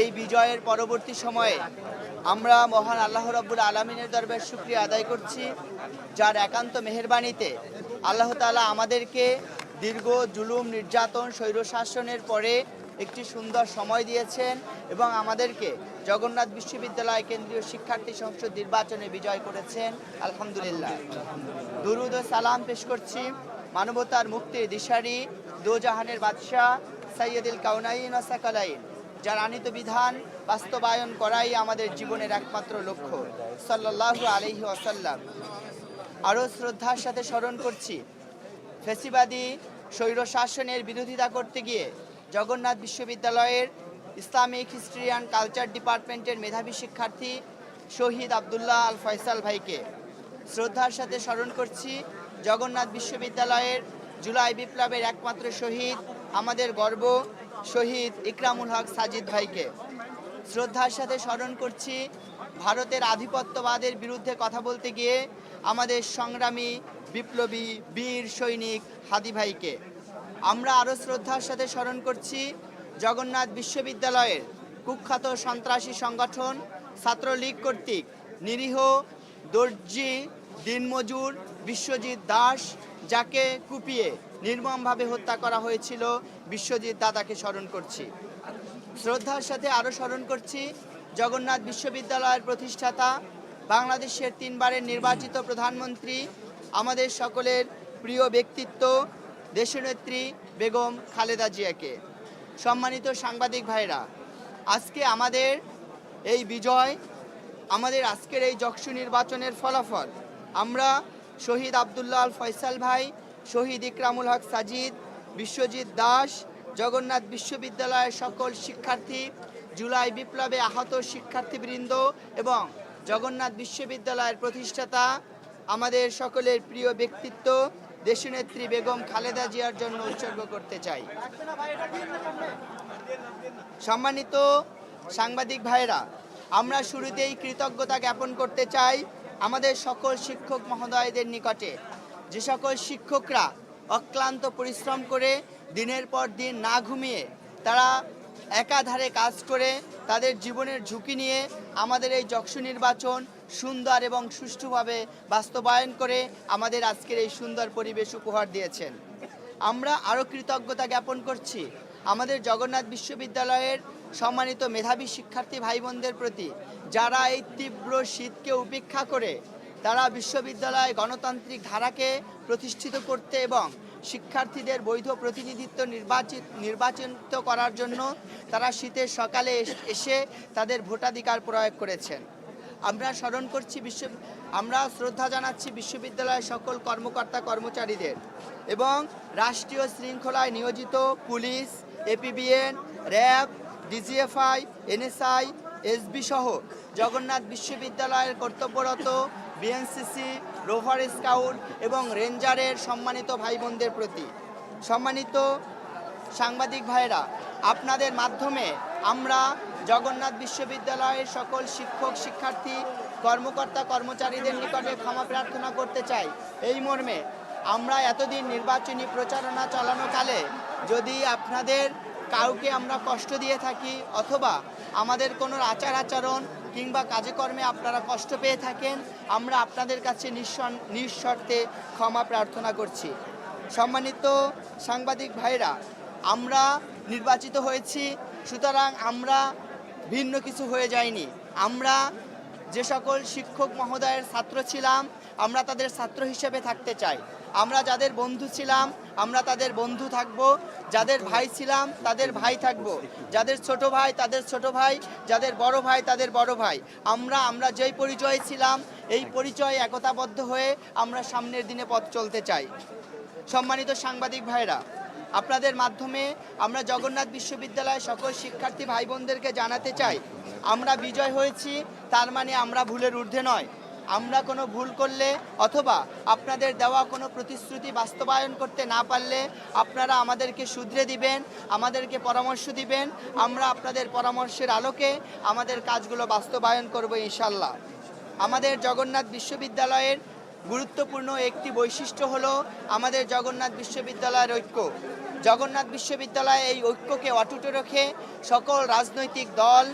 এই বিজয়ের পরবর্তী সময়ে আমরা মহান আল্লাহ রাব্বুল আলামিনের দরবারে শুকরিয়া আদায় করছি, যার একান্ত মেহেরবানিতে আল্লাহ তাআলা আমাদেরকে দীর্ঘ জুলুম নির্যাতন স্বৈরশাসনের পরে একটি সুন্দর সময় দিয়েছেন এবং আমাদেরকে জগন্নাথ বিশ্ববিদ্যালয় কেন্দ্রীয় শিক্ষার্থী সংসদ নির্বাচনে বিজয় করেছেন। আলহামদুলিল্লাহ। দুরুদ ও সালাম পেশ করছি মানবতার মুক্তির দিশারি দোজাহানের বাদশাহ সাইয়্যিদুল কাউনাইন ওয়া সাকালাইন, যার আনীত বিধান বাস্তবায়ন করাই আমাদের জীবনের একমাত্র লক্ষ্য, সাল্লাল্লাহু আলাইহি ওয়াসাল্লাম। আরও শ্রদ্ধার সাথে স্মরণ করছি ফ্যাসিবাদী স্বৈরশাসনের বিরোধিতা করতে গিয়ে জগন্নাথ বিশ্ববিদ্যালয়ের ইসলামিক হিস্ট্রি অ্যান্ড কালচার ডিপার্টমেন্টের মেধাবী শিক্ষার্থী শহীদ আব্দুল্লাহ আল ফয়সাল ভাইকে। শ্রদ্ধার সাথে স্মরণ করছি জগন্নাথ বিশ্ববিদ্যালয়ের জুলাই বিপ্লবের একমাত্র শহীদ, আমাদের গর্ব, শহীদ ইকরামুল হক সাজিদ ভাইকে। শ্রদ্ধার সাথে স্মরণ করছি ভারতের আধিপত্যবাদের বিরুদ্ধে কথা বলতে গিয়ে আমাদের সংগ্রামী বিপ্লবী বীর সৈনিক হাদি ভাইকে। আমরা আরও শ্রদ্ধার সাথে স্মরণ করছি জগন্নাথ বিশ্ববিদ্যালয়ের কুখ্যাত সন্ত্রাসী সংগঠন ছাত্রলীগ কর্তৃক নিরীহ দর্জি দিনমজুর বিশ্বজিৎ দাস, যাকে কুপিয়ে নির্মমভাবে হত্যা করা হয়েছিল, বিশ্বজিৎ দাদাকে স্মরণ করছি। শ্রদ্ধার সাথে আরও স্মরণ করছি জগন্নাথ বিশ্ববিদ্যালয়ের প্রতিষ্ঠাতা, বাংলাদেশের 3 বারের নির্বাচিত প্রধানমন্ত্রী, আমাদের সকলের প্রিয় ব্যক্তিত্ব দেশনেত্রী বেগম খালেদা জিয়াকে। সম্মানিত সাংবাদিক ভাইরা, আজকে আমাদের এই বিজয়, আমাদের আজকের এই যক্ষু নির্বাচনের ফলাফল আমরা শহীদ আব্দুল্লাহ আল ফয়সাল ভাই, শহীদ ইকরামুল হক সাজিদ, বিশ্বজিৎ দাস, জগন্নাথ বিশ্ববিদ্যালয়ের সকল শিক্ষার্থী, জুলাই বিপ্লবে আহত শিক্ষার্থীবৃন্দ এবং জগন্নাথ বিশ্ববিদ্যালয়ের প্রতিষ্ঠাতা, আমাদের সকলের প্রিয় ব্যক্তিত্ব দেশনেত্রী বেগম খালেদা জিয়ার জন্য উৎসর্গ করতে চাই। সম্মানিত সাংবাদিক ভাইরা, আমরা শুরুতেই কৃতজ্ঞতা জ্ঞাপন করতে চাই আমাদের সকল শিক্ষক মহোদয়দের নিকটে, যে সকল শিক্ষকরা অক্লান্ত পরিশ্রম করে দিনের পর দিন না ঘুমিয়ে তারা একাধারে কাজ করে তাদের জীবনের ঝুঁকি নিয়ে আমাদের এই যক্ষু নির্বাচন সুন্দর এবং সুষ্ঠুভাবে বাস্তবায়ন করে আমাদের আজকের এই সুন্দর পরিবেশ উপহার দিয়েছেন। আমরা আরও কৃতজ্ঞতা জ্ঞাপন করছি আমাদের জগন্নাথ বিশ্ববিদ্যালয়ের সম্মানিত মেধাবী শিক্ষার্থী ভাই বোনদের প্রতি, যারা এই তীব্র শীতকে উপেক্ষা করে তারা বিশ্ববিদ্যালয় গণতান্ত্রিক ধারাকে প্রতিষ্ঠিত করতে এবং শিক্ষার্থীদের বৈধ প্রতিনিধিত্ব নির্বাচিত করার জন্য তারা শীতের সকালে এসে তাদের ভোটাধিকার প্রয়োগ করেছেন। আমরা শ্রদ্ধা জানাচ্ছি বিশ্ববিদ্যালয়ের সকল কর্মকর্তা কর্মচারীদের এবং রাষ্ট্রীয় শৃঙ্খলায় নিয়োজিত police, APBN, RAB, DGFI, NSI, SB সহ জগন্নাথ বিশ্ববিদ্যালয়ের কর্তব্যরত বিএনসিসি, রোভার স্কাউট এবং রেঞ্জারের সম্মানিত ভাই বোনদের প্রতি। সম্মানিত সাংবাদিক ভাইরা, আপনাদের মাধ্যমে আমরা জগন্নাথ বিশ্ববিদ্যালয়ের সকল শিক্ষক শিক্ষার্থী কর্মকর্তা কর্মচারীদের নিকটে ক্ষমা প্রার্থনা করতে চাই। এই মর্মে, আমরা এতদিন নির্বাচনী প্রচারণা চালানোকালে যদি আপনাদের কাউকে আমরা কষ্ট দিয়ে থাকি অথবা আমাদের কোনো আচার আচরণ কিংবা কাজে কর্মে আপনারা কষ্ট পেয়ে থাকেন, আমরা আপনাদের কাছে নিঃশর্তে ক্ষমা প্রার্থনা করছি। সম্মানিত সাংবাদিক ভাইরা, আমরা নির্বাচিত হয়েছি, সুতরাং আমরা ভিন্ন কিছু হয়ে যাইনি। আমরা যে সকল শিক্ষক মহোদয়ের ছাত্র ছিলাম, আমরা তাদের ছাত্র হিসেবে থাকতে চাই। আমরা যাদের বন্ধু ছিলাম, আমরা তাদের বন্ধু থাকব, যাদের ভাই ছিলাম তাদের ভাই থাকব, যাদের ছোট ভাই তাদের ছোট ভাই, যাদের বড় ভাই তাদের বড় ভাই। আমরা যেই পরিচয় ছিলাম এই পরিচয় একতাবদ্ধ হয়ে আমরা সামনের দিনে পথ চলতে চাই। সম্মানিত সাংবাদিক ভাইরা, আপনাদের মাধ্যমে আমরা জগন্নাথ বিশ্ববিদ্যালয়ের সকল শিক্ষার্থী ভাই বোনদেরকে জানাতে চাই, আমরা বিজয় হয়েছি তার মানে আমরা ভুলের ঊর্ধ্বে নয়। আমরা কোনো ভুল করলে অথবা আপনাদের দেওয়া কোনো প্রতিশ্রুতি বাস্তবায়ন করতে না পারলে আপনারা আমাদেরকে শুধরে দিবেন, আমাদেরকে পরামর্শ দিবেন, আমরা আপনাদের পরামর্শের আলোকে আমাদের কাজগুলো বাস্তবায়ন করব ইনশাল্লাহ। আমাদের জগন্নাথ বিশ্ববিদ্যালয়ের গুরুত্বপূর্ণ একটি বৈশিষ্ট্য হলো আমাদের জগন্নাথ বিশ্ববিদ্যালয়ের ঐক্য। জগন্নাথ বিশ্ববিদ্যালয় এই ঐক্যকে অটুট রেখে সকল রাজনৈতিক দল,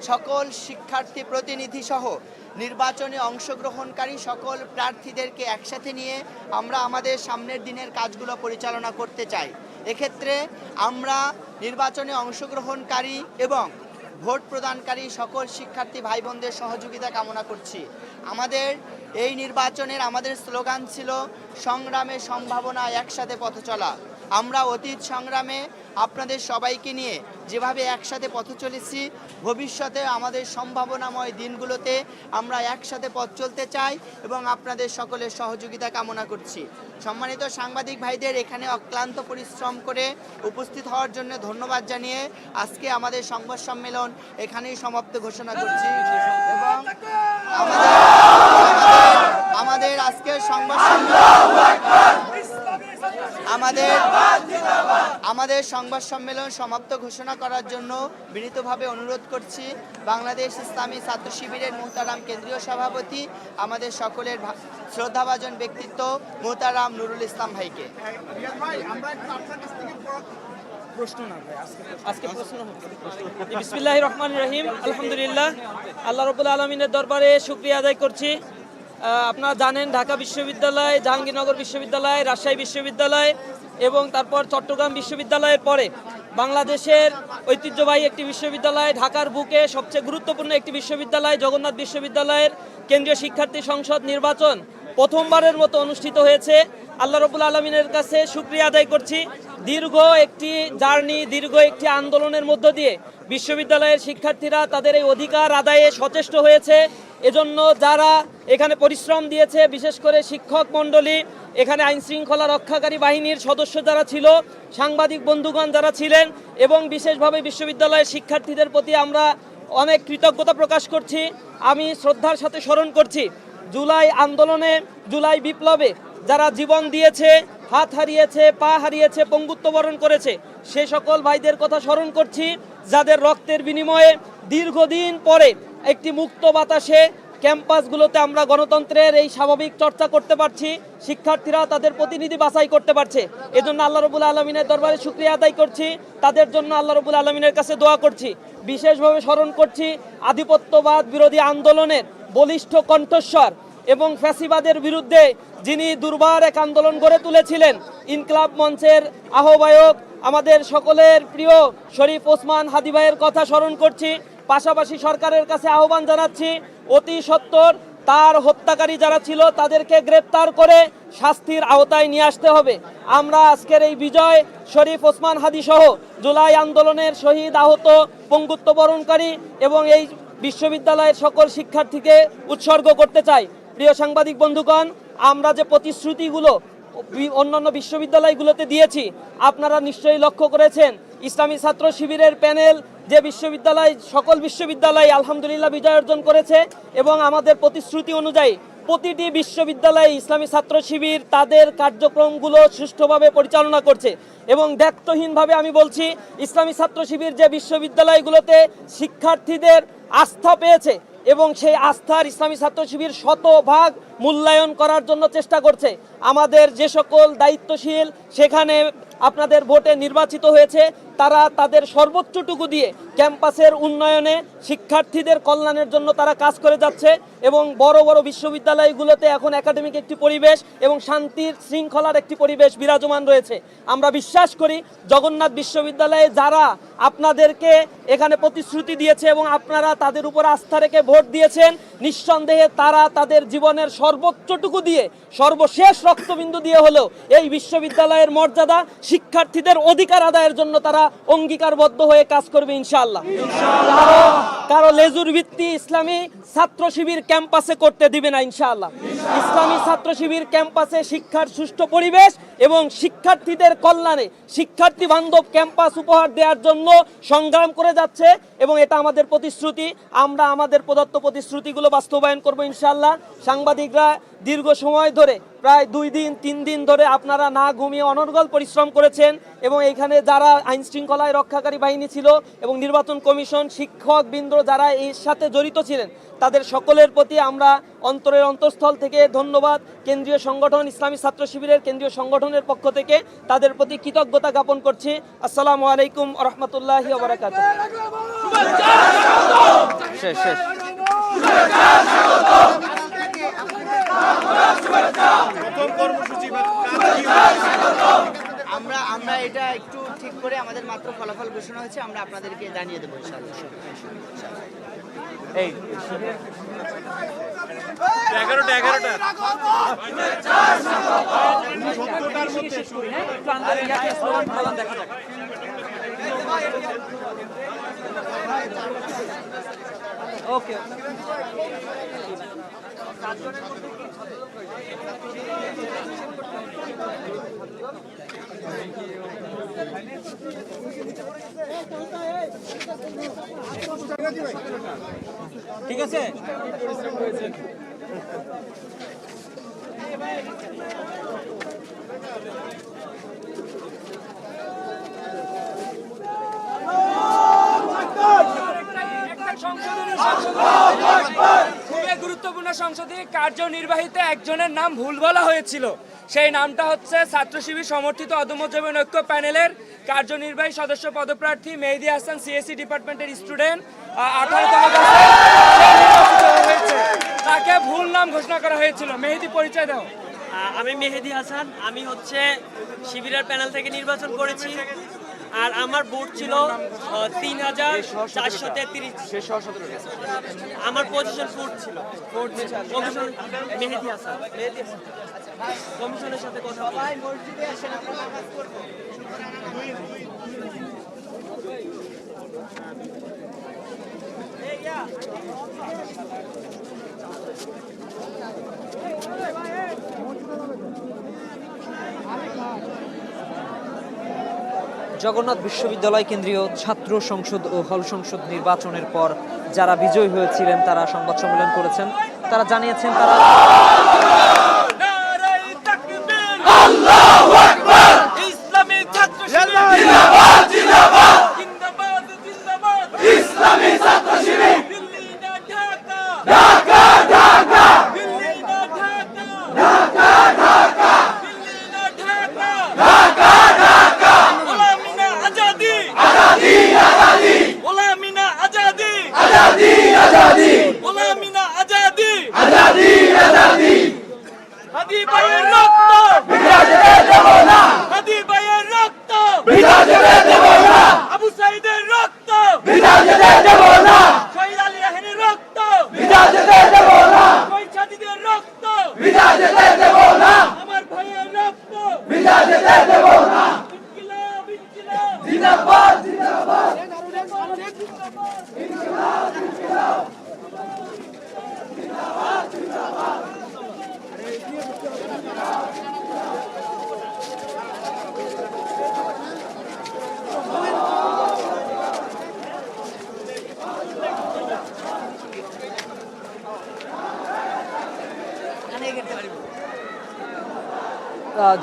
সকল শিক্ষার্থী প্রতিনিধি সহ নির্বাচনে অংশগ্রহণকারী সকল প্রার্থীদেরকে একসাথে নিয়ে আমরা আমাদের সামনের দিনের কাজগুলো পরিচালনা করতে চাই। এক্ষেত্রে আমরা নির্বাচনে অংশগ্রহণকারী এবং ভোট প্রদানকারী সকল শিক্ষার্থী ভাই বোনদের সহযোগিতা কামনা করছি। আমাদের এই নির্বাচনের আমাদের স্লোগান ছিল সংগ্রামে সম্ভাবনা, একসাথে পথ চলা। আমরা অতীত সংগ্রামে আপনাদের সবাইকে নিয়ে যেভাবে একসাথে পথ চলেছি, ভবিষ্যতে আমাদের সম্ভাবনাময় দিনগুলোতে আমরা একসাথে পথ চলতে চাই এবং আপনাদের সকলের সহযোগিতা কামনা করছি। সম্মানিত সাংবাদিক ভাইদের এখানে অক্লান্ত পরিশ্রম করে উপস্থিত হওয়ার জন্য ধন্যবাদ জানিয়ে আজকে আমাদের সংবাদ সম্মেলন এখানেই সমাপ্ত ঘোষণা করছি এবং আমাদের আজকের সংবাদ আমাদের সংবাদ সম্মেলন সমাপ্ত ঘোষণা করার জন্য বিনীতভাবে অনুরোধ করছি বাংলাদেশ ইসলামী ছাত্র শিবিরের মুহতারাম কেন্দ্রীয় সভাপতি, আমাদের সকলের শ্রদ্ধাভাজন ব্যক্তিত্ব মুহতারাম নুরুল ইসলাম ভাইকে। বিসমিল্লাহির রহমানির রহিম। আলহামদুলিল্লাহ, আল্লাহ রাব্বুল আলামিনের দরবারে শুকরিয়া আদায় করছি। আপনারা জানেন ঢাকা বিশ্ববিদ্যালয়, জাহাঙ্গীরনগর বিশ্ববিদ্যালয়, রাজশাহী বিশ্ববিদ্যালয় এবং তারপর চট্টগ্রাম বিশ্ববিদ্যালয়ের পরে বাংলাদেশের ঐতিহ্যবাহী একটি বিশ্ববিদ্যালয়, ঢাকার বুকে সবচেয়ে গুরুত্বপূর্ণ একটি বিশ্ববিদ্যালয় জগন্নাথ বিশ্ববিদ্যালয়ের কেন্দ্রীয় শিক্ষার্থী সংসদ নির্বাচন প্রথমবারের মতো অনুষ্ঠিত হয়েছে। আল্লাহ রাব্বুল আলামিনের কাছে শুকরিয়া আদায় করছি। দীর্ঘ একটি জার্নি, দীর্ঘ একটি আন্দোলনের মধ্য দিয়ে বিশ্ববিদ্যালয়ের শিক্ষার্থীরা তাদের এই অধিকার আদায়ে সচেষ্ট হয়েছে। এজন্য যারা এখানে পরিশ্রম দিয়েছে, বিশেষ করে শিক্ষক মণ্ডলী, এখানে আইনশৃঙ্খলা রক্ষাকারী বাহিনীর সদস্য যারা ছিল, সাংবাদিক বন্ধুগণ যারা ছিলেন এবং বিশেষভাবে বিশ্ববিদ্যালয়ের শিক্ষার্থীদের প্রতি আমরা অনেক কৃতজ্ঞতা প্রকাশ করছি। আমি শ্রদ্ধার সাথে স্মরণ করছি জুলাই আন্দোলনে, জুলাই বিপ্লবে যারা জীবন দিয়েছে, হাত হারিয়েছে, পা হারিয়েছে, পঙ্গুত্ব বরণ করেছে, সে সকল ভাইদের কথা স্মরণ করছি যাদের রক্তের বিনিময়ে দীর্ঘদিন পরে একটি মুক্ত বাতাসে ক্যাম্পাসগুলোতে আমরা গণতন্ত্রের এই স্বাভাবিক চর্চা করতে পারছি, শিক্ষার্থীরা তাদের প্রতিনিধি বাছাই করতে পারছে। এজন্য আল্লাহ রাব্বুল আলামিনের দরবারে শুকরিয়া আদায় করছি, তাদের জন্য আল্লাহ রাব্বুল আলামিনের কাছে দোয়া করছি। বিশেষভাবে স্মরণ করছি আধিপত্যবাদ বিরোধী আন্দোলনের বলিষ্ঠ কণ্ঠস্বর এবং ফ্যাসিবাদের বিরুদ্ধে যিনি দুর্বার এক আন্দোলন গড়ে তুলেছিলেন, ইনকলাব মঞ্চের আহ্বায়ক আমাদের সকলের প্রিয় শরীফ ওসমান হাদি ভাইয়ের কথা স্মরণ করছি। পাশাপাশি সরকারের কাছে আহ্বান জানাচ্ছি অতি সত্বর তার হত্যাকারী যারা ছিল তাদেরকে গ্রেপ্তার করে শাস্তির আওতায় নিয়ে আসতে হবে। আমরা আজকের এই বিজয় শরীফ ওসমান হাদি সহ জুলাই আন্দোলনের শহীদ, আহত, পঙ্গুত্ব বরণকারী এবং এই বিশ্ববিদ্যালয়ের সকল শিক্ষার্থীকে উৎসর্গ করতে চাই। প্রিয় সাংবাদিক বন্ধুগণ, আমরা যে প্রতিশ্রুতিগুলো অন্যান্য বিশ্ববিদ্যালয়গুলোতে দিয়েছি আপনারা নিশ্চয়ই লক্ষ্য করেছেন। ইসলামী ছাত্র শিবিরের প্যানেল যে বিশ্ববিদ্যালয়, সকল বিশ্ববিদ্যালয় আলহামদুলিল্লাহ বিজয় অর্জন করেছে এবং আমাদের প্রতিশ্রুতি অনুযায়ী প্রতিটি বিশ্ববিদ্যালয়ে ইসলামী ছাত্র শিবির তাদের কার্যক্রমগুলো সুষ্ঠুভাবে পরিচালনা করছে এবং দায়িত্বহীনভাবে আমি বলছি ইসলামী ছাত্র শিবির যে বিশ্ববিদ্যালয়গুলোতে শিক্ষার্থীদের আস্থা পেয়েছে এবং সেই আস্থার ইসলামী ছাত্র শিবির শতভাগ মূল্যায়ন করার জন্য চেষ্টা করছে। আমাদের যে সকল দায়িত্বশীল সেখানে আপনাদের ভোটে নির্বাচিত হয়েছে, তারা তাদের সর্বোচ্চটুকু দিয়ে ক্যাম্পাসের উন্নয়নে, শিক্ষার্থীদের কল্যাণের জন্য তারা কাজ করে যাচ্ছে এবং বড় বড় বিশ্ববিদ্যালয়গুলোতে এখন একাডেমিক একটি পরিবেশ এবং শান্তির শৃঙ্খলার একটি পরিবেশ বিরাজমান রয়েছে। আমরা বিশ্বাস করি জগন্নাথ বিশ্ববিদ্যালয়ে যারা আপনাদেরকে এখানে প্রতিশ্রুতি দিয়েছে এবং আপনারা তাদের উপর আস্থা রেখে ভোট দিয়েছেন, নিঃসন্দেহে তারা তাদের জীবনের সর্বোচ্চটুকু দিয়ে, সর্বশেষ রক্তবিন্দু দিয়ে হলেও এই বিশ্ববিদ্যালয়ের মর্যাদা, শিক্ষার্থীদের অধিকার আদায়ের জন্য তারা অঙ্গীকারবদ্ধ হয়ে কাজ করবে ইনশাআল্লাহ। কারো লেজুর ভিত্তি ইসলামী ছাত্র শিবির ক্যাম্পাসে করতে দিবে না ইনশাআল্লাহ। ইসলামী ছাত্র শিবির ক্যাম্পাসে শিক্ষার সুষ্ঠু পরিবেশ এবং শিক্ষার্থীদের কল্যাণে শিক্ষার্থী বান্ধব ক্যাম্পাস উপহার দেওয়ার জন্য সংগ্রাম করে যাচ্ছে এবং এটা আমাদের প্রতিশ্রুতি। আমরা আমাদের প্রদত্ত প্রতিশ্রুতিগুলো বাস্তবায়ন করব ইনশাআল্লাহ। সাংবাদিকরা দীর্ঘ সময় ধরে, প্রায় 2 দিন 3 দিন ধরে আপনারা না ঘুমিয়ে অনর্গল পরিশ্রম করেছেন এবং এখানে যারা আইন শৃঙ্খলায় রক্ষাকারী বাহিনী ছিল এবং নির্বাচন কমিশন, শিক্ষকবৃন্দ যারা এর সাথে জড়িত ছিলেন, তাদের সকলের প্রতি আমরা অন্তরের অন্তঃস্থল থেকে ধন্যবাদ। কেন্দ্রীয় সংগঠন ইসলামী ছাত্র শিবিরের কেন্দ্রীয় সংগঠনের পক্ষ থেকে তাদের প্রতি কৃতজ্ঞতা জ্ঞাপন করছি। আসসালামু আলাইকুম ওয়া রাহমাতুল্লাহি ওয়া বারাকাতুহু। শেষ শেষ আমরা এটা একটু ঠিক করে আমাদের মাত্র ফলাফল ঘোষণা হয়েছে, আমরা আপনাদেরকে জানিয়ে দেবো ইনশাআল্লাহ। এই 11টা ওকে ঠিক আছে। খুবই গুরুত্বপূর্ণ সংসদীয় কার্যনির্বাহীতে একজনের নাম ভুল বলা হয়েছিল। সেই নামটা হচ্ছে ছাত্র শিবির সমর্থিত অদম্য জমিন ঐক্য প্যানেলের কার্যনির্বাহী সদস্য পদপ্রার্থী মেহেদী হাসান, সিএসসি ডিপার্টমেন্টের স্টুডেন্ট, 18তম হয়েছে, তাকে ভুল নাম ঘোষণা করা হয়েছিল। মেহেদী, পরিচয় দাও। আমি মেহেদী হাসান, আমি হচ্ছে শিবিরের প্যানেল থেকে নির্বাচন করেছি আর আমার ভোট ছিল 3433। আমার পজিশন 4 ছিল। কমিশন মেহেদী হাসান, কমিশনের সাথে কথা বলি। জগন্নাথ বিশ্ববিদ্যালয় কেন্দ্রীয় ছাত্র সংসদ ও হল সংসদ নির্বাচনের পর যারা বিজয়ী হয়েছিলেন তারা সংবাদ সম্মেলন করেছেন। তারা জানিয়েছেন তারা ইসলামী ছাত্র শিবির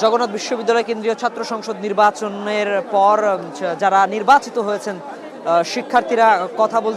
জগন্নাথ বিশ্ববিদ্যালয় কেন্দ্রীয় ছাত্র সংসদ নির্বাচনের পর যারা নির্বাচিত হয়েছেন শিক্ষার্থীরা কথা বল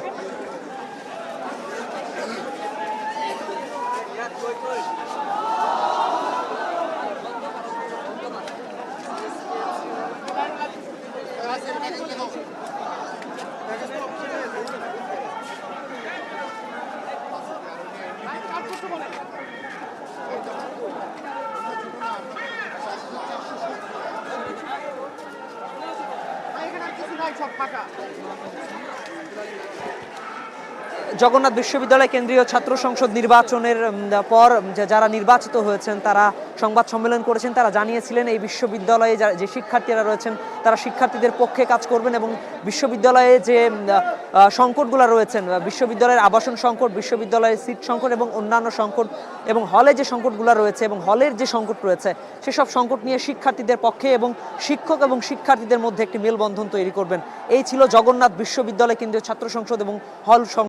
সব ফাঁকা। জগন্নাথ বিশ্ববিদ্যালয় কেন্দ্রীয় ছাত্র সংসদ নির্বাচনের পর যারা নির্বাচিত হয়েছেন তারা সংবাদ সম্মেলন করেছেন। তারা জানিয়েছিলেন এই বিশ্ববিদ্যালয়ে যে শিক্ষার্থীরা রয়েছেন তারা শিক্ষার্থীদের পক্ষে কাজ করবেন এবং বিশ্ববিদ্যালয়ে যে সংকটগুলো রয়েছেন, বিশ্ববিদ্যালয়ের আবাসন সংকট, বিশ্ববিদ্যালয়ের সিট সংকট এবং অন্যান্য সংকট এবং হলে যে সংকটগুলো রয়েছে এবং হলের যে সংকট রয়েছে সেসব সংকট নিয়ে শিক্ষার্থীদের পক্ষে এবং শিক্ষক এবং শিক্ষার্থীদের মধ্যে একটি মেলবন্ধন তৈরি করবেন। এই ছিল জগন্নাথ বিশ্ববিদ্যালয় কেন্দ্রীয় ছাত্র সংসদ এবং হল